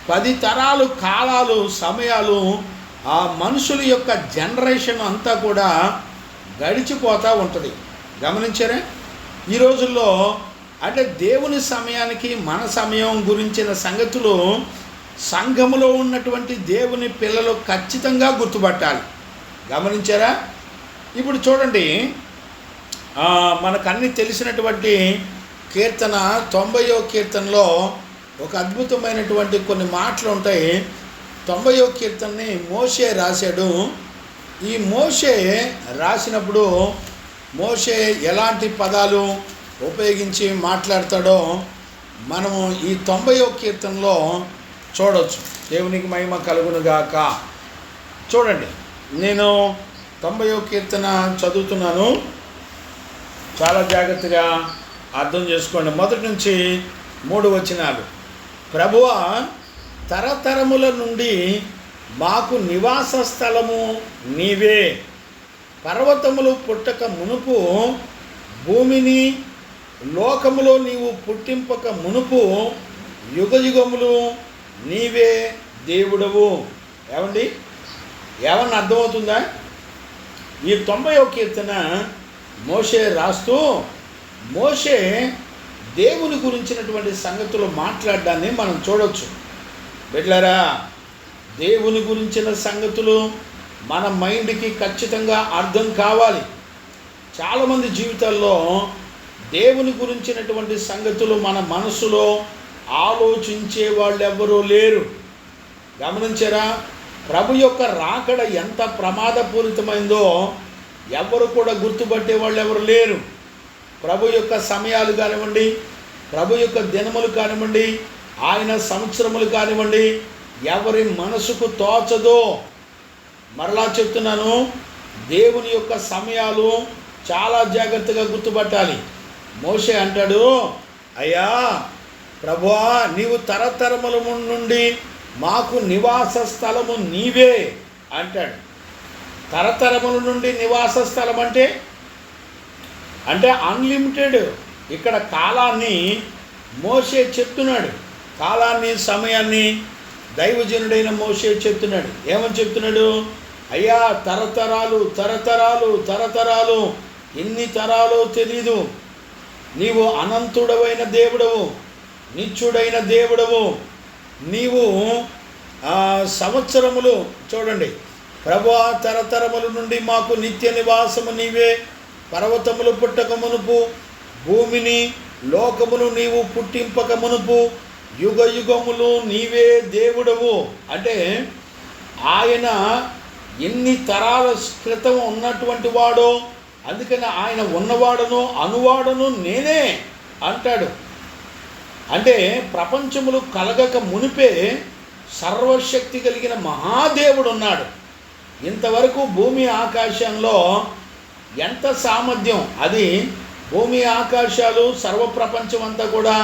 10 తరాలు కాలాలు, సమయాలు, ఆ మనుషుల యొక్క జనరేషన్ అంతా కూడా గడిచిపోతూ ఉంటుంది. గమనించారా? ఈ రోజుల్లో అంటే దేవుని సమయానికి మన సమయం గురించిన సంగతులు సంఘములో ఉన్నటువంటి దేవుని పిల్లలు ఖచ్చితంగా గుర్తుపట్టాలి. గమనించారా? ఇప్పుడు చూడండి, మనకన్నీ తెలిసినటువంటి కీర్తన 90వ కీర్తనలో ఒక అద్భుతమైనటువంటి కొన్ని మాటలు ఉంటాయి. 90వ కీర్తనని మోషే రాశాడు. ఈ మోషే రాసినప్పుడు మోషే ఎలాంటి పదాలు ఉపయోగించి మాట్లాడతాడో మనము ఈ 90వ కీర్తనలో చూడవచ్చు. దేవునికి మహిమ కలుగునుగాక. చూడండి, నేను 90వ కీర్తన చదువుతున్నాను, చాలా జాగ్రత్తగా అర్థం చేసుకోండి. మొదటి నుంచి 3 వచనాలు. ప్రభువా, తరతరముల నుండి మాకు నివాస స్థలము నీవే. పర్వతములు పుట్టక మునుపు, భూమిని లోకములో నీవు పుట్టింపక మునుపు, యుగయుగములు నీవే దేవుడవు. ఏమండి, ఏమన్నా అర్థమవుతుందా? ఈ 90వ కీర్తన మోషే రాస్తూ, మోషే దేవుని గురించినటువంటి సంగతులు మాట్లాడడాన్ని మనం చూడవచ్చు. బిడ్డలారా, దేవుని గురించిన సంగతులు మన మైండ్కి ఖచ్చితంగా అర్థం కావాలి. చాలామంది జీవితాల్లో దేవుని గురించినటువంటి సంగతులు మన మనసులో ఆలోచించే వాళ్ళు ఎవ్వరూ లేరు. గమనించారా? ప్రభు యొక్క రాకడ ఎంత ప్రమాదపూరితమైందో ఎవరు కూడా గుర్తుపట్టే వాళ్ళు ఎవరు లేరు. ప్రభు యొక్క సమయాలు కానివ్వండి, ప్రభు యొక్క దినములు కానివ్వండి, ఆయన సంవత్సరములు కానివ్వండి, ఎవరి మనసుకు తోచదో. మరలా చెప్తున్నాను, దేవుని యొక్క సమయాలు చాలా జాగ్రత్తగా గుర్తుపట్టాలి. మోషే అంటాడు, అయ్యా ప్రభువా, నీవు తరతరముల నుండి మాకు నివాస స్థలము నీవే అంటాడు. తరతరముల నుండి నివాస స్థలం అంటే అన్లిమిటెడ్ ఇక్కడ కాలాన్ని మోషే చెప్తున్నాడు. కాలాన్ని, సమయాన్ని దైవజనుడైన మోషే చెప్తున్నాడు. ఏమని చెప్తున్నాడు? అయ్యా, తరతరాలు తరతరాలు తరతరాలు, ఎన్ని తరాలో తెలీదు, నీవు అనంతుడవైన దేవుడవు, నిత్యుడైన దేవుడవు, నీవు సంవత్సరములు చూడండి, ప్రభువా తరతరముల నుండి మాకు నిత్య నివాసము నీవే, పర్వతములు పుట్టక మునుపు, భూమిని లోకమును నీవు పుట్టింపక మునుపు, యుగ యుగములు నీవే దేవుడవు. అంటే ఆయన ఎన్ని తరాల క్రితం ఉన్నటువంటి వాడో, అందుకని ఆయన ఉన్నవాడను అనువాడను నేనే అంటాడు. అంటే ప్రపంచములు కలగక మునిపే సర్వశక్తి కలిగిన మహాదేవుడు ఉన్నాడు. ఇంతవరకు భూమి ఆకాశంలో ఎంత సామర్థ్యం, అది భూమి ఆకాశాలు సర్వప్రపంచం అంతా కూడా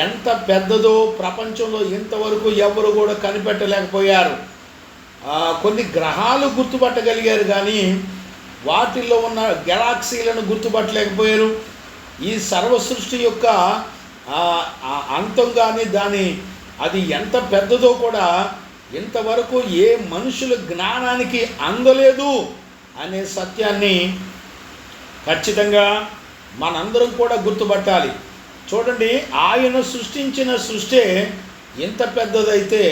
ఎంత పెద్దదో ప్రపంచంలో ఇంతవరకు ఎవరు కూడా కనిపెట్టలేకపోయారు. కొన్ని గ్రహాలు గుర్తుపట్టగలిగారు కానీ వాటిల్లో ఉన్న గెలాక్సీలను గుర్తుపట్టలేకపోయారు. ఈ సర్వ సృష్టి యొక్క అంతం కానీ అది ఎంత పెద్దదో కూడా ఇంతవరకు ఏ మనుషుల జ్ఞానానికి అందలేదు అనే సత్యాన్ని ఖచ్చితంగా మనందరం కూడా గుర్తుపట్టాలి. చూడండి, ఆయన సృష్టించిన సృష్టి ఎంత పెద్దదైతే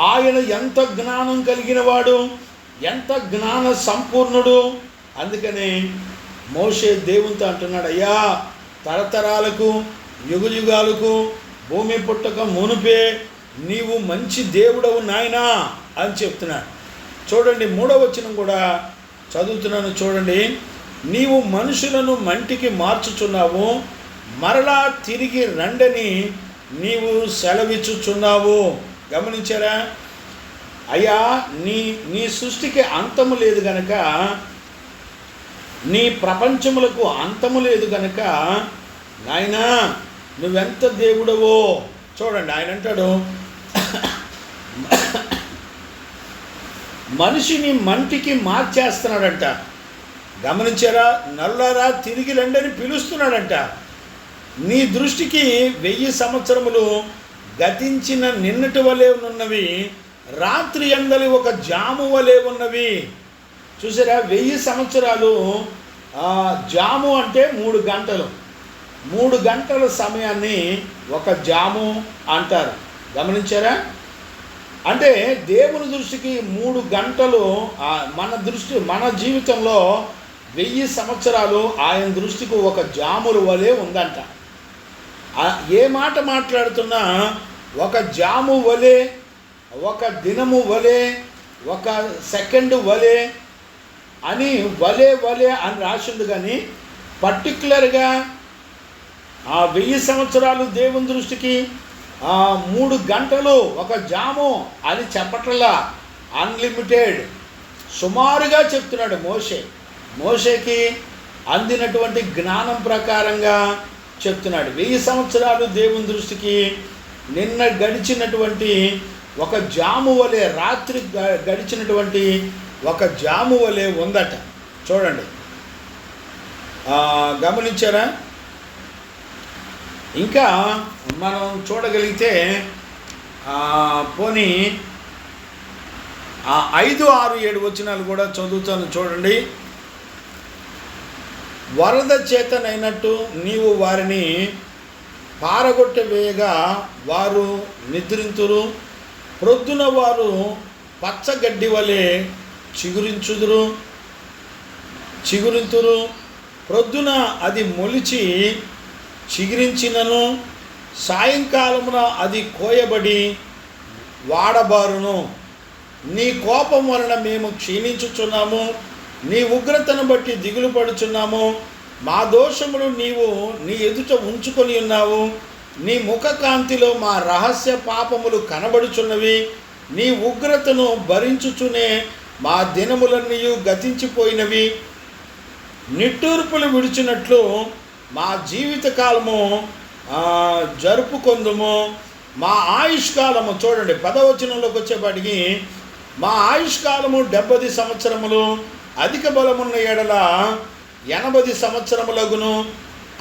ఆయన ఎంత జ్ఞానం కలిగిన వాడు, ఎంత జ్ఞాన సంపూర్ణుడు. అందుకని మోషే దేవునితో అంటున్నాడు, అయ్యా, తరతరాలకు యుగయుగాలకు భూమి పుట్టక మునుపే నీవు మంచి దేవుడవు నాయనా అని చెప్తున్నాడు. చూడండి, 3వ వచనం కూడా చదువుతున్నాను చూడండి. నీవు మనుషులను మంటికి మార్చుచున్నావు, మరలా తిరిగి రండని నీవు సెలవిచ్చుచున్నావు. గమనించారా? అయ్యా, నీ సృష్టికి అంతము లేదు గనక, నీ ప్రపంచములకు అంతము లేదు గనక నాయనా నువ్వెంత దేవుడవో. చూడండి, ఆయన అంటాడు, మనిషిని మంటికి మార్చేస్తున్నాడంట. గమనించారా? నల్లరా తిరిగి రండని పిలుస్తున్నాడంట. నీ దృష్టికి 1000 సంవత్సరములు గతించిన నిన్నటి వలె ఉన్నవి, రాత్రి ఎందలి ఒక జాము వలె ఉన్నవి. చూసారా? 1000 సంవత్సరాలు జాము అంటే 3 గంటలు. 3 గంటల సమయాన్ని ఒక జాము అంటారు. గమనించారా? అంటే దేవుని దృష్టికి 3 గంటలు మన జీవితంలో 1000 సంవత్సరాలు ఆయన దృష్టికి ఒక జాముల వలె ఉందంట. ఏ మాట మాట్లాడుతున్నా ఒక జాము వలె, ఒక దినము వలె, ఒక సెకండ్ వలె అని వలె అని రాసింది. కానీ పర్టిక్యులర్గా 1000 సంవత్సరాలు దేవుని దృష్టికి 3 గంటలు ఒక జాము అని చెప్పట్లా. అన్లిమిటెడ్ సుమారుగా చెప్తున్నాడు మోషేకి అందినటువంటి జ్ఞానం ప్రకారంగా చెప్తున్నాడు. 1000 సంవత్సరాలు దేవుని దృష్టికి నిన్న గడిచినటువంటి ఒక జాము వలె, రాత్రి గడిచినటువంటి ఒక జాము వలె ఉందట. చూడండి, గమనించారా? ఇంకా మనం చూడగలిగితే పోనీ 5, 6, 7 వచనాలు కూడా చదువుతాను చూడండి. వరద చేతనైనట్టు నీవు వారిని పారగొట్ట వేయగా వారు నిద్రింతురు, ప్రొద్దున వారు పచ్చగడ్డి వలె చిగురింతురు, ప్రొద్దున అది మొలిచి చిగురించినను సాయంకాలమున అది కోయబడి వాడబారును. నీ కోపం వలన మేము క్షీణించుచున్నాము, నీ ఉగ్రతను బట్టి దిగులు పడుచున్నాము. మా దోషములు నీవు నీ ఎదుట ఉంచుకొని ఉన్నావు, నీ ముఖకాంతిలో మా రహస్య పాపములు కనబడుచున్నవి. నీ ఉగ్రతను భరించుచునే మా దినములన్నీ గతించిపోయినవి. నిట్టూర్పులు విడిచినట్లు మా జీవితకాలము జరుపుకొందుము. మా ఆయుష్కాలము, చూడండి 10వ వచనంలోకి వచ్చేపాటికి, మా ఆయుష్కాలము 70 సంవత్సరములు, అధిక బలమున్న ఎడల 80 సంవత్సరములగును.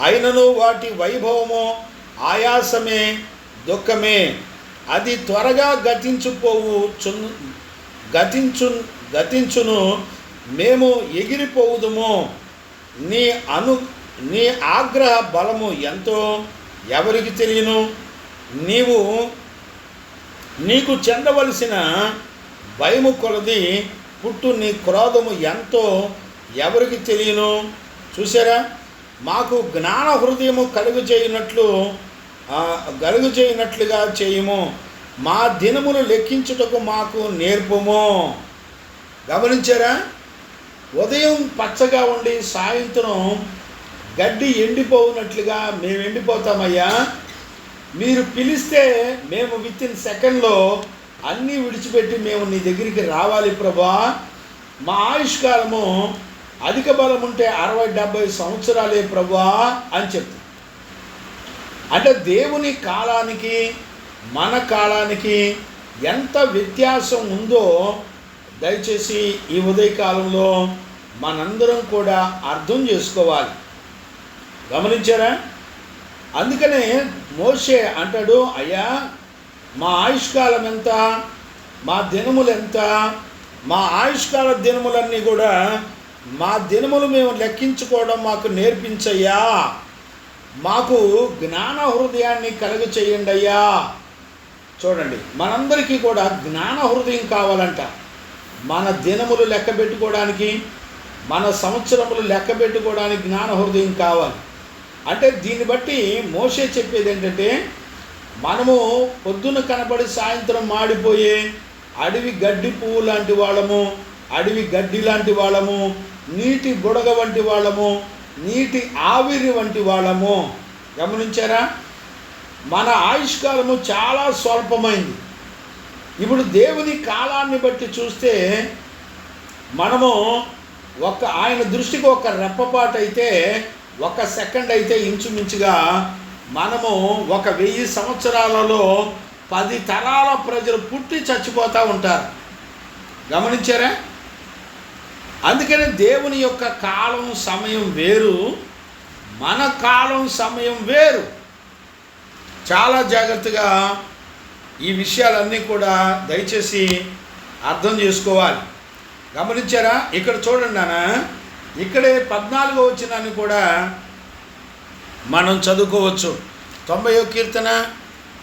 అయినను వాటి వైభవము ఆయాసమే, దుఃఖమే. అది త్వరగా గతించును, మేము ఎగిరిపోవుదుము. నీ ఆగ్రహ బలము ఎంతో ఎవరికి తెలియను? నీకు చెందవలసిన భయము కొలది పుట్టు నీ క్రోధము ఎంతో ఎవరికి తెలియను? చూసారా, మాకు జ్ఞాన హృదయము కలుగుచేయునట్లుగా చేయము, మా దినములు లెక్కించుటకు మాకు నేర్పము. గమనించారా? ఉదయం పచ్చగా ఉండి సాయంత్రం గడ్డి ఎండిపోవునట్లుగా మేము ఎండిపోతామయ్యా. మీరు పిలిస్తే మేము వితిన్ సెకండ్లో అన్నీ విడిచిపెట్టి మేము నీ దగ్గరికి రావాలి ప్రభా. మా ఆయుష్కాలము అధిక బలం ఉంటే 60-70 సంవత్సరాలే ప్రభా అని చెప్తాం. అంటే దేవుని కాలానికి మన కాలానికి ఎంత వ్యత్యాసం ఉందో దయచేసి ఈ ఉదయకాలంలో మనందరం కూడా అర్థం చేసుకోవాలి. గమనించారా? అందుకనే మోషే అంటాడు, అయ్యా మా ఆయుష్కాలం ఎంత, మా దినములు ఎంత, మా ఆయుష్కాల దినములన్నీ కూడా మా దినములు మేము లెక్కించుకోవడం మాకు నేర్పించయ్యా, మాకు జ్ఞాన హృదయాన్ని కలుగచేయండి అయ్యా. చూడండి, మనందరికీ కూడా జ్ఞాన హృదయం కావాలంట. మన దినములు లెక్క పెట్టుకోవడానికి, మన సంవత్సరములు లెక్క పెట్టుకోవడానికి జ్ఞాన హృదయం కావాలి. అంటే దీన్ని బట్టి మోషే చెప్పేది ఏంటంటే, మనము పొద్దున కనబడి సాయంత్రం మాడిపోయే అడవి గడ్డి పువ్వు లాంటి వాళ్ళము, అడవి గడ్డి లాంటి వాళ్ళము, నీటి బుడగ వంటి వాళ్ళము, నీటి ఆవిరి వంటి వాళ్ళము. గమనించారా? మన ఆయుష్కాలము చాలా స్వల్పమైంది. ఇప్పుడు దేవుని కాలాన్ని బట్టి చూస్తే మనము ఆయన దృష్టికి ఒక రెప్పపాటు అయితే, ఒక సెకండ్ అయితే ఇంచుమించుగా మనము 1000 సంవత్సరాలలో 10 తరాల ప్రజలు పుట్టి చచ్చిపోతూ ఉంటారు. గమనించారా? అందుకని దేవుని యొక్క కాలం సమయం వేరు, మన కాలం సమయం వేరు. చాలా జాగ్రత్తగా ఈ విషయాలన్నీ కూడా దయచేసి అర్థం చేసుకోవాలి. గమనించారా? ఇక్కడ చూడండి నాన్న, ఇక్కడే 14వ వచనాన్ని కూడా మనం చదువుకోవచ్చు. 90వ కీర్తన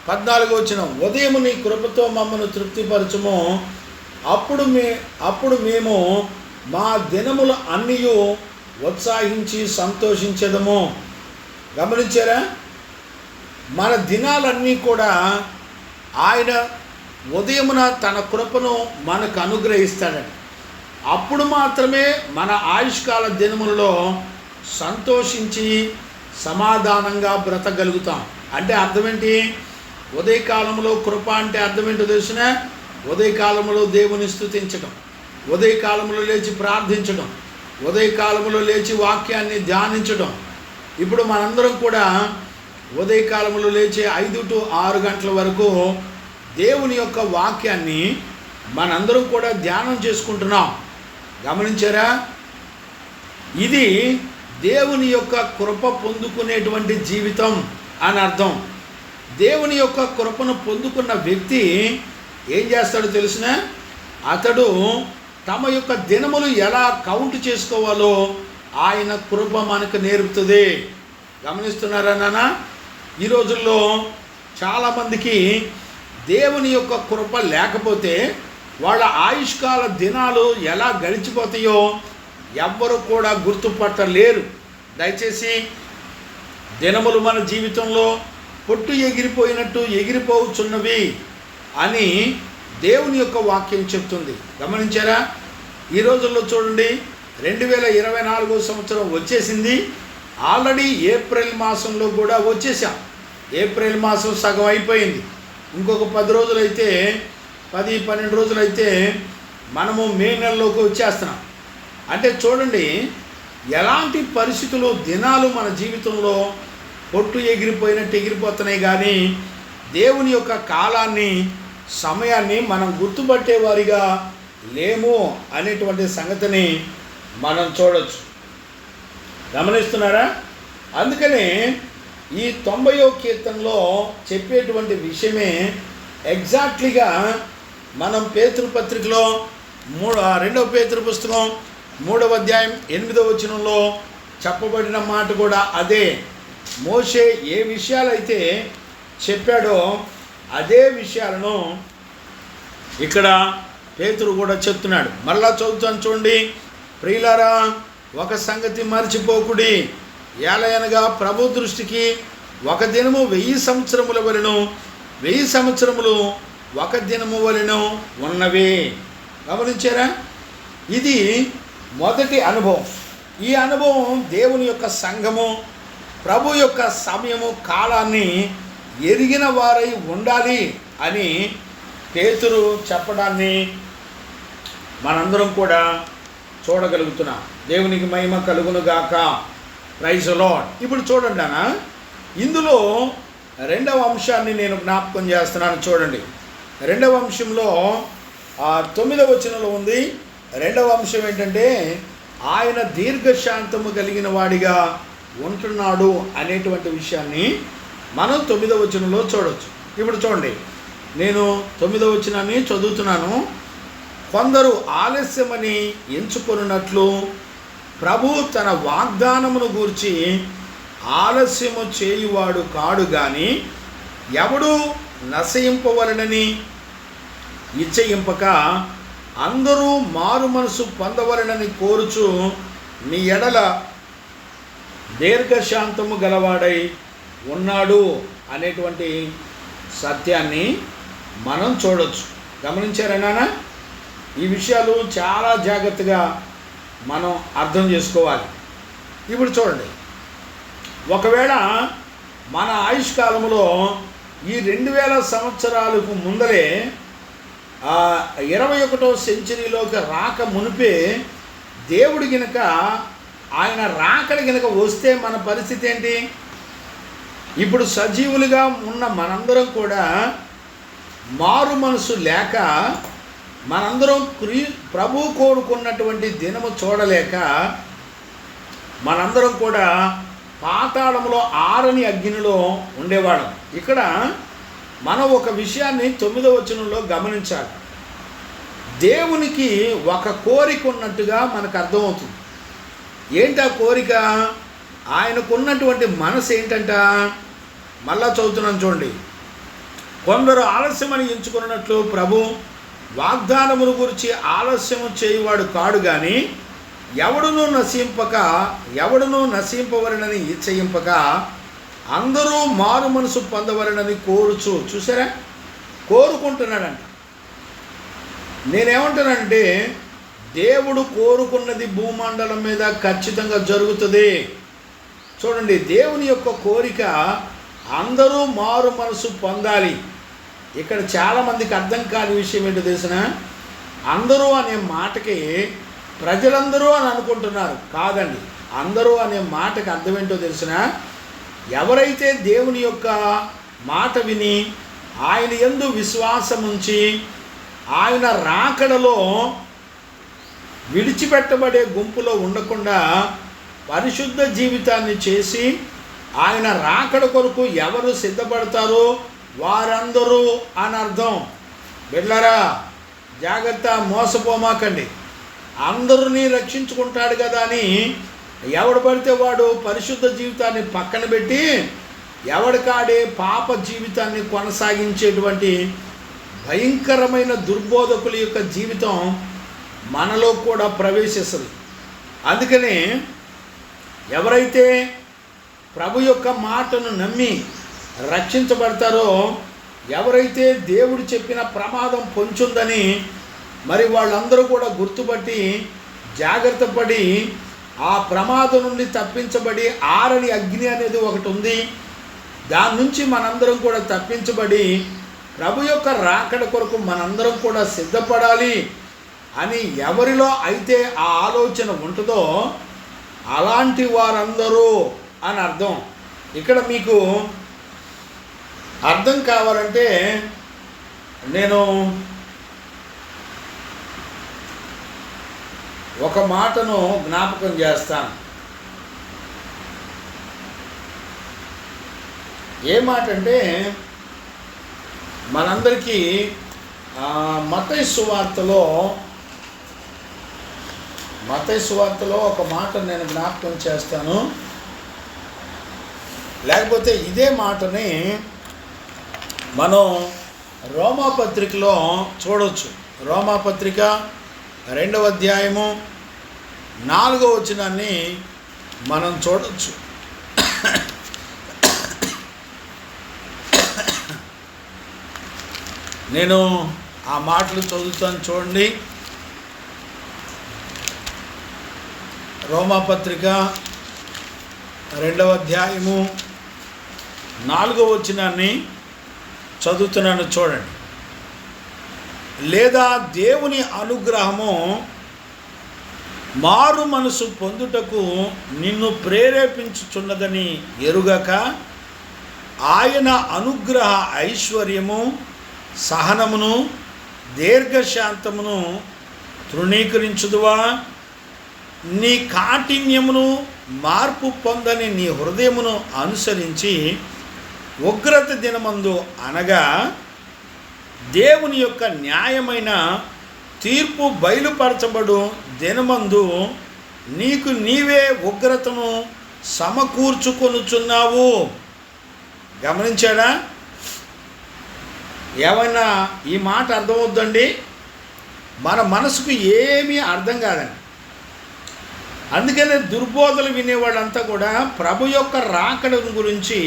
14వ వచనం, ఉదయం నీ కృపతో మమ్మను తృప్తిపరచుము, అప్పుడు మేము మా దినములు అన్నీ ఉత్సాహించి సంతోషించదము. గమనించారా? మన దినాలన్నీ కూడా ఆయన ఉదయమున తన కృపను మనకు అనుగ్రహిస్తాడని, అప్పుడు మాత్రమే మన ఆయుష్కాల దినములలో సంతోషించి సమాధానంగా బ్రతకగలుగుతాం. అంటే అర్థం ఏంటి? ఉదయకాలంలో కృప అంటే అర్థం ఏంటో తెలిసిన, ఉదయకాలంలో దేవుని స్తుతించడం, ఉదయకాలంలో లేచి ప్రార్థించడం, ఉదయకాలంలో లేచి వాక్యాన్ని ధ్యానించడం. ఇప్పుడు మనందరం కూడా ఉదయకాలంలో లేచి 5 to 6 గంటల వరకు దేవుని యొక్క వాక్యాన్ని మనందరం కూడా ధ్యానం చేసుకుంటున్నాం. గమనించారా? ఇది దేవుని యొక్క కృప పొందుకునేటువంటి జీవితం అని అర్థం. దేవుని యొక్క కృపను పొందుకున్న వ్యక్తి ఏం చేస్తాడో తెలిసిన, అతడు తమ యొక్క దినములు ఎలా కౌంట్ చేసుకోవాలో ఆయన కృప మనకు నేర్పుతుంది. గమనిస్తున్నారా నాన్న? ఈ రోజుల్లో చాలామందికి దేవుని యొక్క కృప లేకపోతే వాళ్ళ ఆయుష్కాల దినాలు ఎలా గడిచిపోతాయో ఎవ్వరు కూడా గుర్తుపట్టలేరు. దయచేసి దినములు మన జీవితంలో పొట్టు ఎగిరిపోయినట్టు ఎగిరిపోవచ్చున్నవి అని దేవుని యొక్క వాక్యం చెప్తుంది. గమనించారా? ఈ రోజుల్లో చూడండి, 2024వ సంవత్సరం వచ్చేసింది. ఆల్రెడీ ఏప్రిల్ మాసంలో కూడా వచ్చేసాం. ఏప్రిల్ మాసం సగం అయిపోయింది. ఇంకొక 10 రోజులైతే 10-12 రోజులైతే మనము మే నెలలోకి వచ్చేస్తున్నాం. అంటే చూడండి ఎలాంటి పరిస్థితులు, దినాలు మన జీవితంలో పొట్టు ఎగిరిపోయినట్టు ఎగిరిపోతున్నాయి. కానీ దేవుని యొక్క కాలాన్ని, సమయాన్ని మనం గుర్తుపట్టేవారిగా లేము అనేటువంటి సంగతిని మనం చూడవచ్చు. గమనిస్తున్నారా? అందుకనే ఈ 90వ కీర్తనలో చెప్పేటువంటి విషయమే ఎగ్జాక్ట్లీగా మనం పేతురు పత్రికలో 2వ పేతురు పుస్తకం 3వ అధ్యాయం 8వ వచనంలో చెప్పబడిన మాట కూడా అదే. మోషే ఏ విషయాలైతే చెప్పాడో అదే విషయాలను ఇక్కడ పేతురు కూడా చెప్తున్నాడు. మళ్ళా చదువుతాను చూడండి. ప్రియులారా, ఒక సంగతి మర్చిపోకుడి, ఏలయనగా ప్రభు దృష్టికి ఒక దినము 1000 సంవత్సరముల వలెను, 1000 సంవత్సరములు ఒక దినము వలెను ఉన్నవి. గమనించారా? ఇది మొదటి అనుభవం. ఈ అనుభవం దేవుని యొక్క సంఘము, ప్రభు యొక్క సమయము, కాలాన్ని ఎరిగిన వారై ఉండాలి అని పేతురు చెప్పడాన్ని మనందరం కూడా చూడగలుగుతున్నాం. దేవునికి మహిమ కలుగునుగాక. Praise the lord. ఇప్పుడు చూడండి అన్న, ఇందులో 2వ అంశాన్ని నేను జ్ఞాపకం చేస్తున్నాను. చూడండి, 2వ అంశంలో 9వ వచనంలో ఉంది. 2వ అంశం ఏంటంటే ఆయన దీర్ఘశాంతము కలిగిన వాడిగా ఉంటున్నాడు అనేటువంటి విషయాన్ని మనం 9వ వచనంలో చూడవచ్చు. ఇప్పుడు చూడండి, నేను 9వ వచనాన్ని చదువుతున్నాను. కొందరు ఆలస్యమని ఎంచుకొనున్నట్లు ప్రభు తన వాగ్దానమును గూర్చి ఆలస్యము చేయువాడు కాడు గాని, ఎవడు నశయింపవలనని ఇచ్చయింపక అందరూ మారు మనసు పొందవలనని కోరుచు మీ ఎడల దీర్ఘశాంతము గలవాడై ఉన్నాడు అనేటువంటి సత్యాన్ని మనం చూడవచ్చు. గమనించారా? ఈ విషయాలు చాలా జాగ్రత్తగా మనం అర్థం చేసుకోవాలి. ఇప్పుడు చూడండి, ఒకవేళ మన ఆయుష్కాలంలో ఈ 2000 సంవత్సరాలకు ముందరే 21వ సెంచరీలోకి రాక మునిపే దేవుడు గినక ఆయన రాకడ గినక వస్తే మన పరిస్థితి ఏంటి? ఇప్పుడు సజీవులుగా ఉన్న మనందరం కూడా మారు మనసు లేక, మనందరం ప్రభు కోరుకున్నటువంటి దినము చూడలేక మనందరం కూడా పాతాళంలో ఆరని అగ్నిలో ఉండేవాళ్ళం. ఇక్కడ మనం ఒక విషయాన్ని 9వ వచనంలో గమనించాలి. దేవునికి ఒక కోరిక ఉన్నట్టుగా మనకు అర్థమవుతుంది. ఏంటి ఆ కోరిక? ఆయనకున్నటువంటి మనసు ఏంటంట? మళ్ళా చదువుతున్నాను చూడండి. కొందరు ఆలస్యమని ఎంచుకున్నట్లు ప్రభు వాగ్దానమును గురించి ఆలస్యము చేయువాడు కాడు గాని, ఎవడును నశింపవలనని ఇచ్చయింపక అందరూ మారు మనసు పొందవలనని కోరుచు. చూసారా? కోరుకుంటున్నాడంట. నేనేమంటానంటే, దేవుడు కోరుకున్నది భూమండలం మీద ఖచ్చితంగా జరుగుతుంది. చూడండి, దేవుని యొక్క కోరిక అందరూ మారు మనసు పొందాలి. ఇక్కడ చాలామందికి అర్థం కాని విషయం ఏంటో తెలిసిన, అందరూ అనే మాటకి ప్రజలందరూ అని అనుకుంటున్నారు. కాదండి, అందరూ అనే మాటకి అర్థం ఏంటో తెలిసిన, ఎవరైతే దేవుని యొక్క మాట విని ఆయన యందు విశ్వాసం ఉంచి ఆయన రాకడలో విడిచిపెట్టబడే గుంపులో ఉండకుండా పరిశుద్ధ జీవితాన్ని చేసి ఆయన రాకడ కొరకు ఎవరు సిద్ధపడతారో వారందరూ అని అర్థం. బిడ్డలారా, జాగ్రత్త, మోసపోమాకండి. అందరినీ రక్షించుకుంటాడు కదా అని ఎవడు పడితే వాడు పరిశుద్ధ జీవితాన్ని పక్కన పెట్టి ఎవడికాడే పాప జీవితాన్ని కొనసాగించేటువంటి భయంకరమైన దుర్బోధకుల యొక్క జీవితం మనలో కూడా ప్రవేశిస్తుంది. అందుకనే ఎవరైతే ప్రభు యొక్క మాటను నమ్మి రక్షించబడతారో, ఎవరైతే దేవుడు చెప్పిన ప్రమాదం పొంచుందని మరి వాళ్ళందరూ కూడా గుర్తుపట్టి జాగ్రత్త పడి ఆ ప్రమాదం నుండి తప్పించబడి ఆరని అగ్ని అనేది ఒకటి ఉంది, దాని నుంచి మనందరం కూడా తప్పించబడి ప్రభు యొక్క రాకడ కొరకు మనందరం కూడా సిద్ధపడాలి అని ఎవరిలో అయితే ఆ ఆలోచన ఉంటుందో అలాంటి వారందరూ అని అర్థం. ఇక్కడ మీకు అర్థం కావాలంటే నేను ఒక మాటను జ్ఞాపకం చేస్తాను. ఏ మాట అంటే మనందరికీ మత్తయి సువార్తలో ఒక మాట నేను జ్ఞాపకం చేస్తాను. లేకపోతే ఇదే మాటని మనం రోమాపత్రికలో చూడవచ్చు. రోమాపత్రిక 2వ అధ్యాయము 4వ వచనాన్ని మనం చూడవచ్చు. నేను ఆ మాటలు చదువుతాను చూడండి. రోమాపత్రిక 2వ అధ్యాయము 4వ వచనాన్ని చదువుతున్నాను చూడండి. లేదా దేవుని అనుగ్రహము మారు మనసు పొందుటకు నిన్ను ప్రేరేపించుచున్నదని ఎరుగక ఆయన అనుగ్రహ ఐశ్వర్యము సహనమును దీర్ఘశాంతమును తృణీకరించుదువా? నీ కాఠిన్యమును మార్పు పొందని నీ హృదయమును అనుసరించి ఉగ్రత దినమందు అనగా దేవుని యొక్క న్యాయమైన తీర్పు బయలుపరచబడు దినమందు నీకు నీవే ఉగ్రతను సమకూర్చుకొనుచున్నావు. గమనించాడా? ఏమైనా ఈ మాట అర్థమవుద్దండి? మన మనసుకు ఏమీ అర్థం కాదండి. అందుకనే దుర్బోధలు వినేవాళ్ళంతా కూడా ప్రభు యొక్క రాకడ గురించి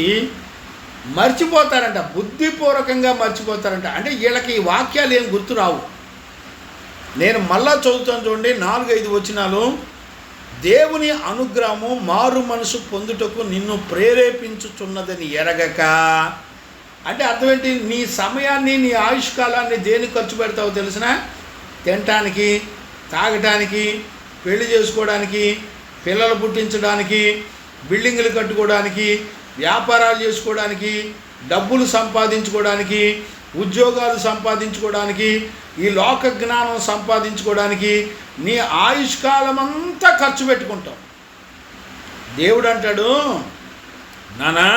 మర్చిపోతారంట, బుద్ధిపూర్వకంగా మర్చిపోతారంట. అంటే వీళ్ళకి ఈ వాక్యాలు ఏం గుర్తురావు. నేను మళ్ళా చదువుతాను చూడండి, 4-5 వచనాలు. దేవుని అనుగ్రహము మారు మనసు పొందుటకు నిన్ను ప్రేరేపించుచున్నదని ఎరగక. అంటే అర్థం ఏంటి? నీ సమయాన్ని, నీ ఆయుష్కాలాన్ని దేనికి ఖర్చు పెడతావో తెలిసిన? తినటానికి, తాగటానికి, పెళ్లి చేసుకోవడానికి, పిల్లలు పుట్టించడానికి, బిల్డింగులు కట్టుకోవడానికి, వ్యాపారాలు చేసుకోవడానికి, డబ్బులు సంపాదించుకోవడానికి, ఉద్యోగాలు సంపాదించుకోవడానికి, ఈ లోక జ్ఞానం సంపాదించుకోవడానికి నీ ఆయుష్కాలం అంతా ఖర్చు పెట్టుకుంటావు. దేవుడు అంటాడు, నానా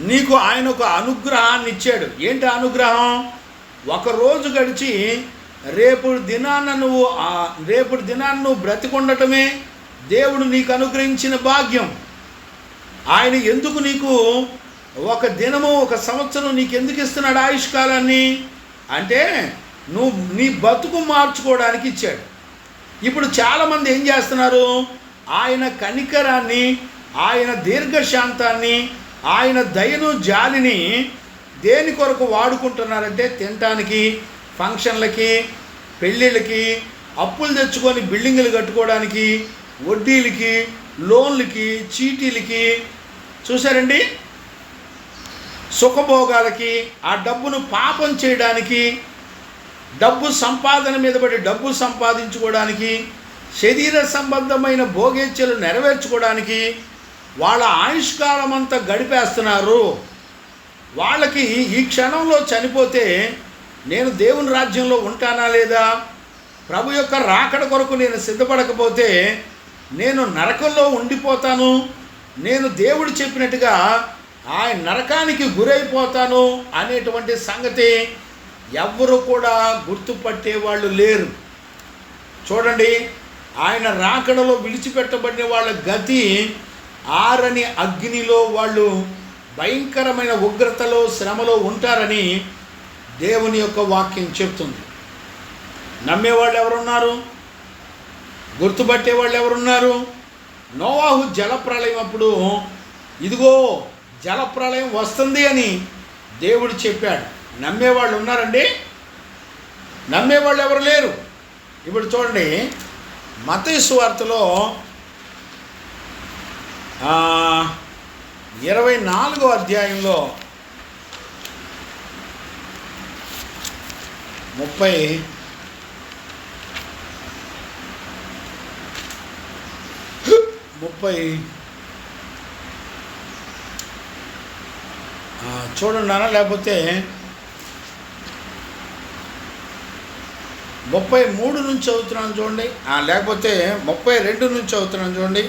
నీకు ఆయన ఒక అనుగ్రహాన్ని ఇచ్చాడు. ఏంటి అనుగ్రహం? ఒకరోజు గడిచి రేపటి దినాన్ని నువ్వు బ్రతికొండటమే దేవుడు నీకు అనుగ్రహించిన భాగ్యం. ఆయన ఎందుకు నీకు ఒక దినము, ఒక సంవత్సరం నీకు ఎందుకు ఇస్తున్నాడు ఆయుష్కాలాన్ని? అంటే నువ్వు నీ బతుకు మార్చుకోవడానికి ఇచ్చాడు. ఇప్పుడు చాలామంది ఏం చేస్తున్నారు? ఆయన కనికరాన్ని, ఆయన దీర్ఘశాంతాన్ని, ఆయన దయను, జాలిని దేని కొరకు వాడుకుంటున్నారంటే తినటానికి, ఫంక్షన్లకి, పెళ్ళిళ్ళకి, అప్పులు తెచ్చుకొని బిల్డింగులు కట్టుకోవడానికి, వడ్డీలకి, లోన్లకి, చీటీలకి, చూసారండి, సుఖభోగాలకి, ఆ డబ్బును పాపం చేయడానికి, డబ్బు సంపాదన మీద పడి డబ్బు సంపాదించుకోవడానికి, శరీర సంబంధమైన భోగేచ్ఛలు నెరవేర్చుకోవడానికి వాళ్ళ ఆయుష్కాలం అంతా గడిపేస్తున్నారు. వాళ్ళకి ఈ క్షణంలో చనిపోతే నేను దేవుని రాజ్యంలో ఉంటానా లేదా? ప్రభు యొక్క రాకడ కొరకు నేను సిద్ధపడకపోతే నేను నరకంలో ఉండిపోతాను, నేను దేవుడు చెప్పినట్టుగా ఆయన నరకానికి గురైపోతాను అనేటువంటి సంగతి ఎవ్వరు కూడా గుర్తుపట్టేవాళ్ళు లేరు. చూడండి, ఆయన రాకడలో విడిచిపెట్టబడిన వాళ్ళ గతి ఆరని అగ్నిలో వాళ్ళు భయంకరమైన ఉగ్రతలో, శ్రమలో ఉంటారని దేవుని యొక్క వాక్యం చెప్తుంది. నమ్మేవాళ్ళు ఎవరున్నారు? గుర్తుపట్టేవాళ్ళు ఎవరున్నారు? నోవాహు జలప్రళయం అప్పుడు ఇదిగో జలప్రళయం వస్తుంది అని దేవుడు చెప్పాడు. నమ్మేవాళ్ళు ఉన్నారండి? నమ్మేవాళ్ళు ఎవరు లేరు. ఇప్పుడు చూడండి, మత్తయి సువార్తలో 24వ అధ్యాయంలో 30 చూడండి అన్న, లేకపోతే 33 నుంచి చదువుతున్నాను చూడండి, లేకపోతే 32 నుంచి చదువుతున్నాను చూడండి.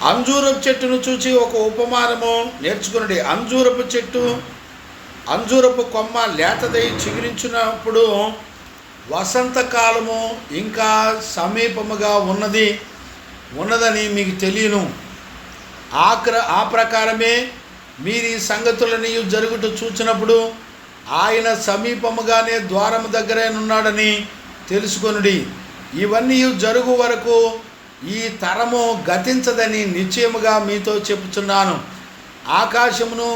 అంజూరపు చెట్టును చూచి ఒక ఉపమానము నేర్చుకునండి. అంజూరపు చెట్టు, అంజూరపు కొమ్మ లేతదై చిగురించినప్పుడు వసంతకాలము ఇంకా సమీపముగా ఉన్నదని మీకు తెలియను. ఆ ప్రకారమే మీరు ఈ సంగతులని జరుగుతూ చూచినప్పుడు ఆయన సమీపముగానే ద్వారము దగ్గరే ఉన్నాడని తెలుసుకొనుడి. ఇవన్నీ జరుగు వరకు ఈ తరము గతించదని నిశ్చయముగా మీతో చెప్పుచున్నాను. ఆకాశమును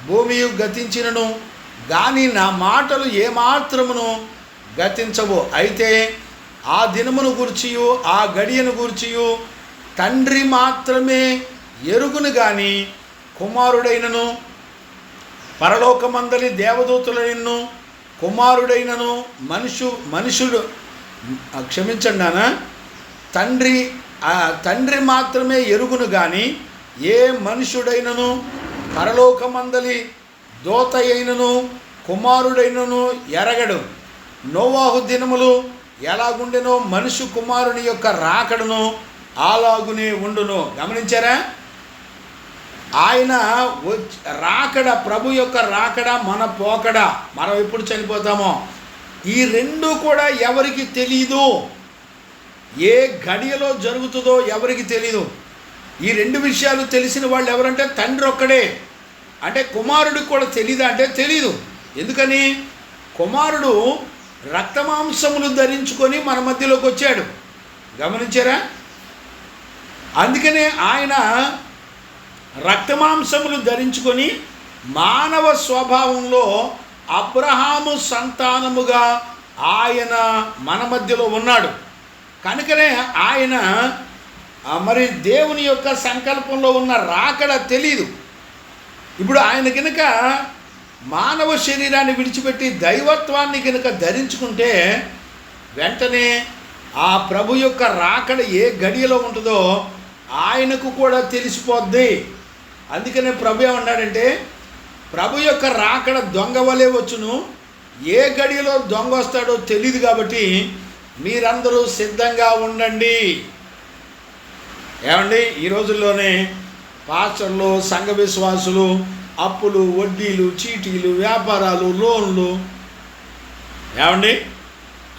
భూమియు గతించినను కానీ నా మాటలు ఏమాత్రమును గతించవు. అయితే ఆ దినమును గూర్చియు ఆ గడియను గూర్చియు తండ్రి మాత్రమే ఎరుగును గాని కుమారుడైనను పరలోకమందలి దేవదూతులైనను కుమారుడైనను మనుషుడు క్షమించండి నాన్న, తండ్రి మాత్రమే ఎరుగును గాని ఏ మనుషుడైనను పరలోకమందలి దూత అయినను కుమారుడైనను ఎరగడు. నోవాహు దినములు ఎలాగుండెనో మనుషు కుమారుని యొక్క రాకడను అలాగునే ఉండును. గమనించారా? ఆయన రాకడ, ప్రభు యొక్క రాకడ, మన పోకడ, మనం ఎప్పుడు చనిపోతామో, ఈ రెండు కూడా ఎవరికి తెలీదు. ఏ గడియలో జరుగుతుందో ఎవరికి తెలీదు. ఈ రెండు విషయాలు తెలిసిన వాళ్ళు ఎవరంటే తండ్రి ఒక్కడే. అంటే కుమారుడికి కూడా తెలీదా అంటే తెలీదు. ఎందుకని? కుమారుడు రక్తమాంసములు ధరించుకొని మన మధ్యలోకి వచ్చాడు. గమనించారా? అందుకనే ఆయన రక్తమాంసములు ధరించుకొని మానవ స్వభావంలో అబ్రహాము సంతానముగా ఆయన మన మధ్యలో ఉన్నాడు. కనుకనే ఆయన మరి దేవుని యొక్క సంకల్పంలో ఉన్న రాకడ తెలీదు. ఇప్పుడు ఆయన కనుక మానవ శరీరాన్ని విడిచిపెట్టి దైవత్వాన్ని కనుక ధరించుకుంటే వెంటనే ఆ ప్రభు యొక్క రాకడ ఏ గడియలో ఉంటుందో ఆయనకు కూడా తెలిసిపోద్ది. అందుకనే ప్రభు ఏమన్నాడంటే, ప్రభు యొక్క రాకడ దొంగ వలె వచ్చును, ఏ గడియలో దొంగ వస్తాడో తెలియదు, కాబట్టి మీరందరూ సిద్ధంగా ఉండండి. ఏమండి, ఈ రోజుల్లోనే పాస్టర్లు, సంఘ విశ్వాసులు అప్పులు, వడ్డీలు, చీటీలు, వ్యాపారాలు, లోన్లు, ఏమండి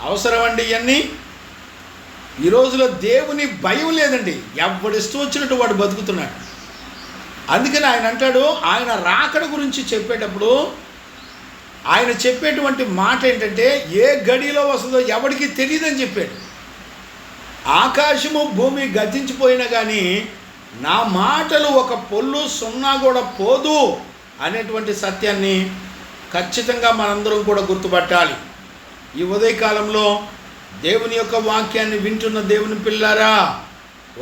అవసరమండి ఇవన్నీ? ఈ రోజులో దేవుని భయం లేదండి. ఎవడు ఇష్టం వచ్చినట్టు వాడు బతుకుతున్నాడు. అందుకని ఆయన అంటాడు, ఆయన రాకడ గురించి చెప్పేటప్పుడు ఆయన చెప్పేటువంటి మాట ఏంటంటే, ఏ గడిలో వస్తుందో ఎవడికి తెలియదని చెప్పాడు. ఆకాశము భూమి గతించిపోయినా కానీ నా మాటలు ఒక పొల్లు సున్నా కూడా పోదు అనేటువంటి సత్యాన్ని ఖచ్చితంగా మనందరం కూడా గుర్తుపట్టాలి. ఈ ఉదయకాలంలో దేవుని యొక్క వాక్యాన్ని వింటున్న దేవుని పిల్లారా,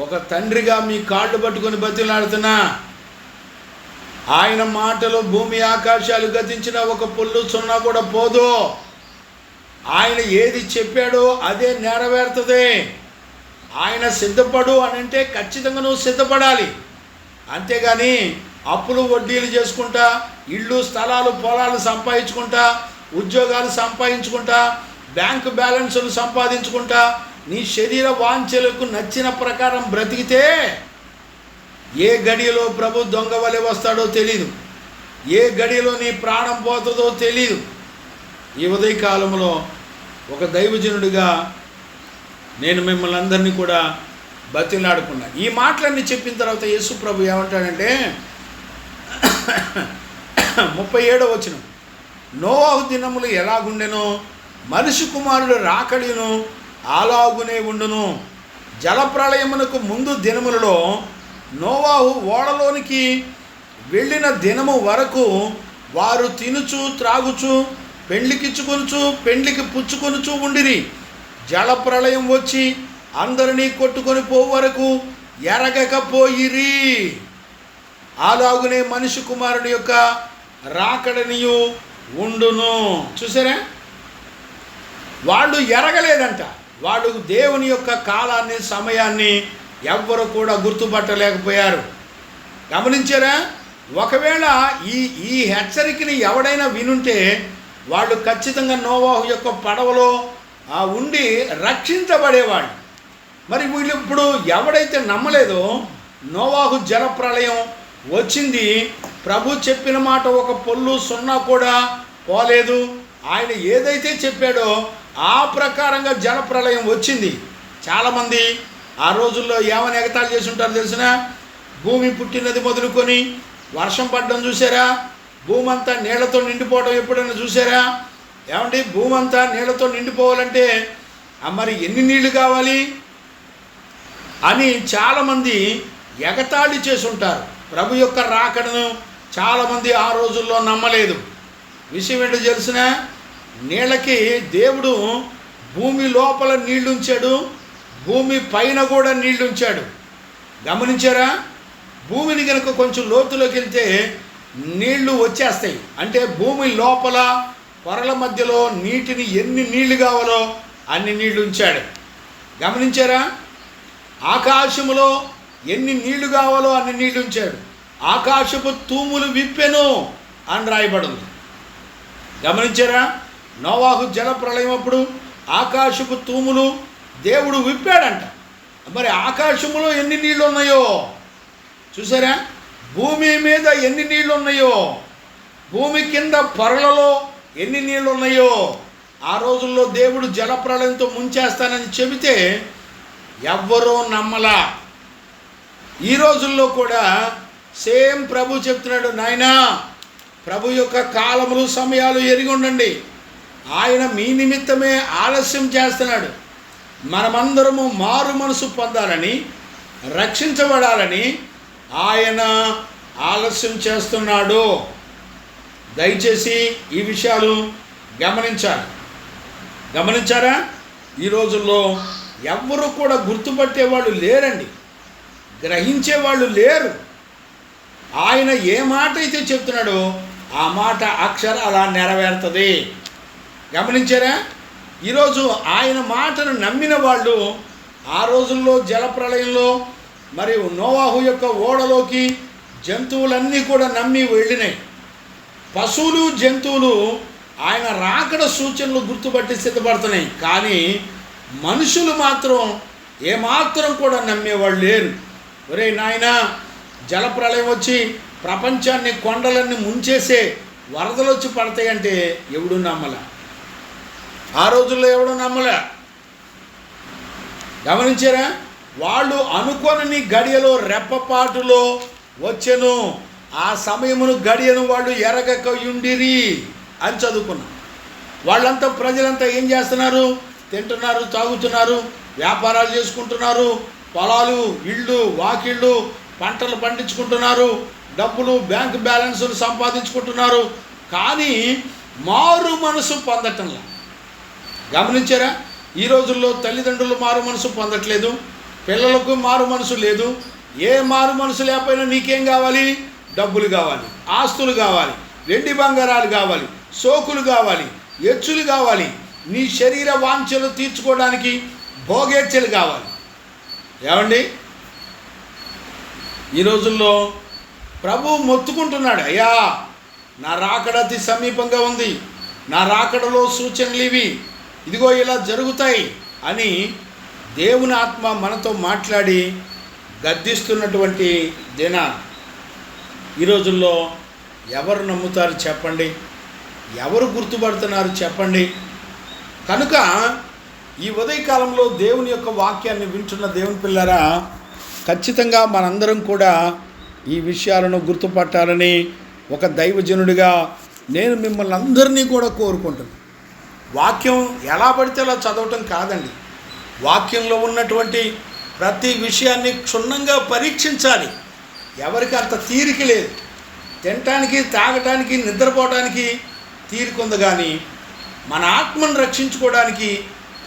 ఒక తండ్రిగా మీ కాళ్ళు పట్టుకొని బతిలాడుతున్నా, ఆయన మాటలో భూమి ఆకాశాలు గతించిన ఒక పొల్లు సున్నా కూడా పోదు. ఆయన ఏది చెప్పాడో అదే నెరవేరుతుంది. ఆయన సిద్ధపడు అని అంటే ఖచ్చితంగా నువ్వు సిద్ధపడాలి. అంతేగాని అప్పులు వడ్డీలు చేసుకుంటా, ఇళ్ళు స్థలాలు పొలాలు సంపాదించుకుంటా, ఉద్యోగాలు సంపాదించుకుంటా, బ్యాంకు బ్యాలెన్సులు సంపాదించుకుంటా, నీ శరీర వాంఛలకు నచ్చిన ప్రకారం బ్రతికితే ఏ గడియలో ప్రభు దొంగ వలె వస్తాడో తెలీదు. ఏ గడియలో నీ ప్రాణం పోతుందో తెలీదు. ఈ ఉదయకాలంలో ఒక దైవజనుడిగా నేను మిమ్మల్ని అందరినీ కూడా బతిలాడుకున్నా. ఈ మాటలన్నీ చెప్పిన తర్వాత యేసు ప్రభు ఏమంటాడంటే 37వ వచనం, నోవాహు దినములు ఎలాగుండెనో మనిషి కుమారుడు రాకడిను అలాగునే ఉండును. జలప్రళయమునకు ముందు దినములలో నోవాహు ఓడలోనికి వెళ్ళిన దినము వరకు వారు తినుచు త్రాగుచు పెండ్లికిచ్చుకొనుచు పెండ్లికి పుచ్చుకొనుచు ఉండిరి. జలప్రళయం వచ్చి అందరినీ కొట్టుకొని పో వరకు ఎరగకపోయిరి. అలాగునే మనిషి కుమారుని యొక్క రాకడనియు ఉండును. చూసారా? వాళ్ళు ఎరగలేదంట. వాళ్ళు దేవుని యొక్క కాలాన్ని, సమయాన్ని ఎవ్వరు కూడా గుర్తుపట్టలేకపోయారు. గమనించారా? ఒకవేళ ఈ హెచ్చరికని ఎవడైనా వినుంటే వాళ్ళు ఖచ్చితంగా నోవాహు యొక్క పడవలో ఉండి రక్షించబడేవాళ్ళు. మరి వీళ్ళు ఇప్పుడు ఎవడైతే నమ్మలేదో నోవాహు జలప్రళయం వచ్చింది. ప్రభు చెప్పిన మాట ఒక పొల్లు సున్నా కూడా పోలేదు. ఆయన ఏదైతే చెప్పాడో ఆ ప్రకారంగా జలప్రళయం వచ్చింది. చాలామంది ఆ రోజుల్లో ఏమని ఎగతాళి చేసి ఉంటారు తెలిసిన? భూమి పుట్టినది మొదలుకొని వర్షం పడడం చూసారా? భూమి అంతా నీళ్లతో నిండిపోవడం ఎప్పుడైనా చూసారా? ఏమండి, భూమి అంతా నీళ్లతో నిండిపోవాలంటే మరి ఎన్ని నీళ్లు కావాలి అని చాలామంది ఎగతాళి చేసి ఉంటారు. ప్రభు యొక్క రాకడను చాలామంది ఆ రోజుల్లో నమ్మలేదు. విషయం ఏంటో తెలిసిన? నీళ్ళకి దేవుడు భూమి లోపల నీళ్లుంచాడు, భూమి పైన కూడా నీళ్లుంచాడు. గమనించారా? భూమిని కనుక కొంచెం లోతులోకి వెళ్తే నీళ్లు వచ్చేస్తాయి. అంటే భూమి లోపల పొరల మధ్యలో నీటిని ఎన్ని నీళ్లు కావాలో అన్ని నీళ్లు ఉంచాడు. గమనించారా? ఆకాశములో ఎన్ని నీళ్లు కావాలో అన్ని నీళ్లు ఉంచాడు. ఆకాశపు తూములు విప్పెను అని రాయబడింది. గమనించారా? నోవాహు జలప్రళయం అప్పుడు ఆకాశపు తూములు దేవుడు విప్పాడంట. మరి ఆకాశములో ఎన్ని నీళ్ళు ఉన్నాయో చూసారా? భూమి మీద ఎన్ని నీళ్ళు ఉన్నాయో, భూమి కింద పొరలలో ఎన్ని నీళ్ళు ఉన్నాయో. ఆ రోజుల్లో దేవుడు జలప్రళయంతో ముంచేస్తానని చెబితే ఎవ్వరూ నమ్మలా. ఈ రోజుల్లో కూడా సేమ్ ప్రభు చెప్తున్నాడు, నాయనా ప్రభు యొక్క కాలములు సమయాలు ఎరిగి ఉండండి. ఆయన మీ నిమిత్తమే ఆలస్యం చేస్తున్నాడు. మనమందరము మారు మనసు పొందాలని, రక్షించబడాలని ఆయన ఆలస్యం చేస్తున్నాడు. దయచేసి ఈ విషయాలు గమనించారా? ఈ రోజుల్లో ఎవ్వరూ కూడా గుర్తుపట్టేవాళ్ళు లేరండి, గ్రహించేవాళ్ళు లేరు. ఆయన ఏ మాట అయితే చెప్తున్నాడో ఆ మాట అక్షరాల నెరవేరుతుంది. గమనించారా? ఈరోజు ఆయన మాటను నమ్మిన వాళ్ళు ఆ రోజుల్లో జలప్రళయంలో మరి నోవాహు యొక్క ఓడలోకి జంతువులన్నీ కూడా నమ్మి వెళ్ళినాయి. పశువులు జంతువులు ఆయన రాకడ సూచనలు గుర్తుపట్టి సిద్ధపడుతున్నాయి. కానీ మనుషులు మాత్రం ఏమాత్రం కూడా నమ్మేవాళ్ళు లేరు. ఒరే నాయనా, జలప్రళయం వచ్చి ప్రపంచాన్ని కొండలన్నీ ముంచేసే వరదలు వచ్చి పడతాయంటే ఎవడు నమ్మలే. ఆ రోజుల్లో ఎవడు నమ్మలే. గమనించారా? వాళ్ళు అనుకోని గడియలో రెప్పపాటులో వచ్చెను, ఆ సమయమును గడియను వాళ్ళు ఎరగకయుండిరి అని చదువుకున్నాం. వాళ్ళంతా ప్రజలంతా ఏం చేస్తున్నారు? తింటున్నారు, తాగుతున్నారు, వ్యాపారాలు చేసుకుంటున్నారు, పొలాలు, ఇళ్ళు, వాకిళ్ళు, పంటలు పండించుకుంటున్నారు, డబ్బులు, బ్యాంక్ బ్యాలెన్సులు సంపాదించుకుంటున్నారు. కానీ మారు మనసు పొందటంలా. గమనించారా? ఈ రోజుల్లో తల్లిదండ్రులు మారు మనసు పొందట్లేదు, పిల్లలకు మారు మనసు లేదు. ఏ మారు మనసు లేకపోయినా నీకేం కావాలి? డబ్బులు కావాలి, ఆస్తులు కావాలి, వెండి బంగారాలు కావాలి, సోకులు కావాలి, ఎచ్చులు కావాలి, నీ శరీర వాంఛలు తీర్చుకోవడానికి భోగేచ్ఛలు కావాలి. ఏమండి, ఈ రోజుల్లో ప్రభు మొత్తుకుంటున్నాడు, అయ్యా నా రాకడ అతి సమీపంగా ఉంది, నా రాకడలో సూచనలు ఇవి, ఇదిగో ఇలా జరుగుతాయి అని దేవుని ఆత్మ మనతో మాట్లాడి గద్దిస్తున్నటువంటి దినాలు. ఈ రోజుల్లో ఎవరు నమ్ముతారు చెప్పండి? ఎవరు గుర్తుపడుతున్నారు చెప్పండి? కనుక ఈ ఉదయకాలంలో దేవుని యొక్క వాక్యాన్ని వింటున్న దేవుని పిల్లరా, ఖచ్చితంగా మనందరం కూడా ఈ విషయాలను గుర్తుపట్టాలని ఒక దైవజనుడిగా నేను మిమ్మల్ని అందరినీ కూడా కోరుకుంటున్నాను. వాక్యం ఎలా పడితే అలా చదవటం కాదండి. వాక్యంలో ఉన్నటువంటి ప్రతి విషయాన్ని క్షుణ్ణంగా పరీక్షించాలి. ఎవరికి అంత తీరిక లేదు. తినటానికి, తాగటానికి, నిద్రపోవడానికి తీరిక ఉంది, కానీ మన ఆత్మను రక్షించుకోవడానికి,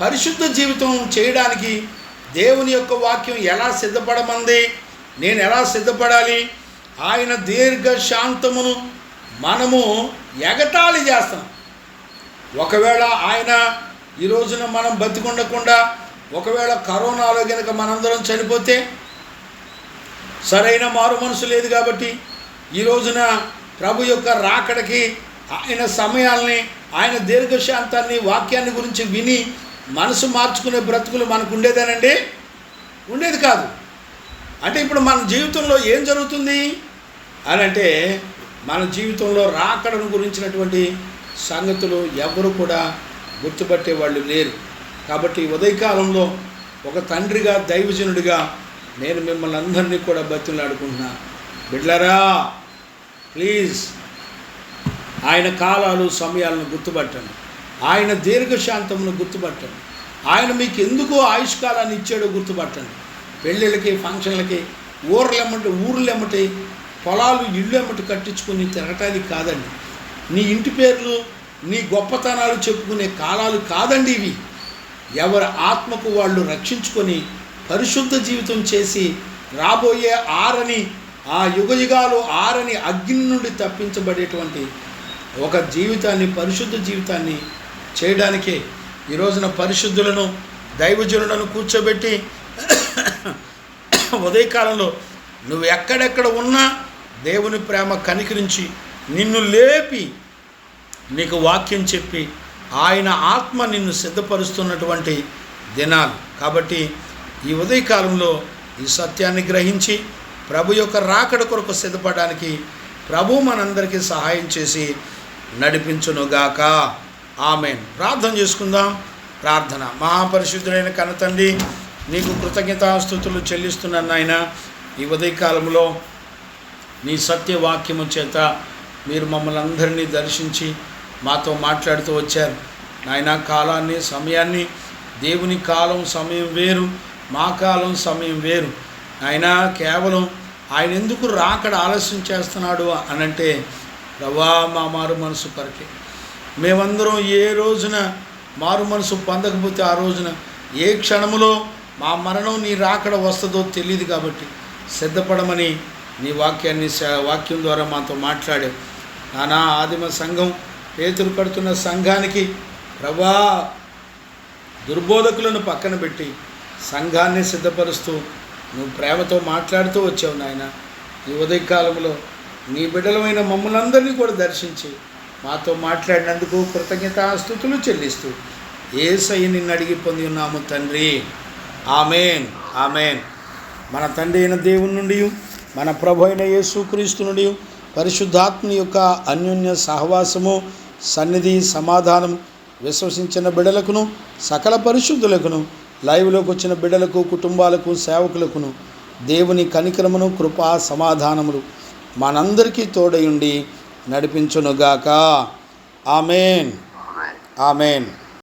పరిశుద్ధ జీవితం చేయడానికి దేవుని యొక్క వాక్యం ఎలా సిద్ధపడమంది, నేను ఎలా సిద్ధపడాలి, ఆయన దీర్ఘ శాంతమును మనము ఎగతాళి చేస్తాం. ఒకవేళ ఆయన ఈ రోజున మనం బతికుండకుండా ఒకవేళ కరోనాలో కనుక మనందరం చనిపోతే, సరైన మారు మనసు లేదు కాబట్టి ఈ రోజున ప్రభు యొక్క రాకడకి ఆయన సమయాల్ని, ఆయన దీర్ఘశాంతాన్ని, వాక్యాన్ని గురించి విని మనసు మార్చుకునే బ్రతుకులు మనకు ఉండేదేనండి? ఉండేది కాదు. అంటే ఇప్పుడు మన జీవితంలో ఏం జరుగుతుంది అని అంటే, మన జీవితంలో రాకడను గురించినటువంటి సంగతులు ఎవరు కూడా గుర్తుపట్టే వాళ్ళు లేరు. కాబట్టి ఉదయకాలంలో ఒక తండ్రిగా, దైవజనుడిగా నేను మిమ్మల్ని అందరినీ కూడా బతిమలాడుకుంటున్నా, బిడ్డలారా ప్లీజ్ ఆయన కాలాలు సమయాలను గుర్తుపట్టండి, ఆయన దీర్ఘశాంతమును గుర్తుపట్టండి, ఆయన మీకు ఎందుకో ఆయుష్కాలాన్ని ఇచ్చాడో గుర్తుపట్టండి. పెళ్ళిళ్ళకి, ఫంక్షన్లకి, ఊర్లెమ్మటి పొలాలు, ఇళ్ళు ఎమ్మటి కట్టించుకుని తిరగటానికి కాదండి. నీ ఇంటి పేర్లు, నీ గొప్పతనాలు చెప్పుకునే కాలాలు కాదండి ఇవి. ఎవరి ఆత్మకు వాళ్ళు రక్షించుకొని పరిశుద్ధ జీవితం చేసి రాబోయే ఆ యుగయుగాలు ఆరని అగ్ని నుండి తప్పించబడేటువంటి ఒక జీవితాన్ని, పరిశుద్ధ జీవితాన్ని చేయడానికే ఈ రోజున పరిశుద్ధులను, దైవజనులను కూర్చోబెట్టి ఉదయకాలంలో నువ్వు ఎక్కడెక్కడ ఉన్నా దేవుని ప్రేమ కనికరించి నిన్ను లేపి నీకు వాక్యం చెప్పి ఆయన ఆత్మ నిన్ను సిద్ధపరుస్తున్నటువంటి దినాలు. కాబట్టి ఈ ఉదయకాలంలో ఈ సత్యాన్ని గ్రహించి ప్రభు యొక్క రాకడ కొరకు సిద్ధపడడానికి ప్రభు మనందరికీ సహాయం చేసి నడిపించునుగాక. ఆమేన్. ప్రార్థన చేసుకుందాం. ప్రార్థన. మహాపరిశుద్ధుడైన కన్నతండ్రి, నీకు కృతజ్ఞతాస్తుతులు చెల్లిస్తున్నాను నాయన. ఈ ఉదయకాలంలో నీ సత్యవాక్యము చేత మీరు మమ్మల్ని అందరినీ దర్శించి మాతో మాట్లాడుతూ వచ్చారు నాయన. కాలాన్ని, సమయాన్ని, దేవుని కాలం సమయం వేరు, మా కాలం సమయం వేరు నాయన. కేవలం ఆయన ఎందుకు రాకడ ఆలస్యం చేస్తున్నాడు అనంటే ప్రభా మా మారు మనసు కొరకే. మేమందరం ఏ రోజున మారు మనసు పొందకపోతే ఆ రోజున ఏ క్షణములో మా మరణం నీ రాకడ వస్తుందో తెలియదు. కాబట్టి సిద్ధపడమని నీ వాక్యం ద్వారా మాతో మాట్లాడావు నానా. ఆదిమ సంఘం, పేతురు కడుతున్న సంఘానికి ప్రభా దుర్బోధకులను పక్కన పెట్టి సంఘాన్ని సిద్ధపరుస్తూ నువ్వు ప్రేమతో మాట్లాడుతూ వచ్చావు నాయన. ఈ ఉదయకాలంలో నీ బిడ్డలమైన మమ్మల్ని అందరినీ కూడా దర్శించి మాతో మాట్లాడినందుకు కృతజ్ఞతాస్తుతులు చెల్లిస్తూ యేసయ్య నిన్ను అడిగి పొంది ఉన్నాము తండ్రి. ఆమేన్. ఆమేన్. మన తండ్రి అయిన దేవుని నుండి, మన ప్రభు అయిన యేసుక్రీస్తు నుండి, పరిశుద్ధాత్మ యొక్క అన్యోన్య సహవాసము, సన్నిధి, సమాధానం విశ్వసించిన బిడ్డలకును, సకల పరిశుద్ధులకును, లైవ్లోకి వచ్చిన బిడ్డలకు, కుటుంబాలకు, సేవకులకును దేవుని కనికరమును, కృపా, సమాధానములు మనందరికీ తోడయుండి నడిపించునుగాక. ఆమేన్. ఆమేన్.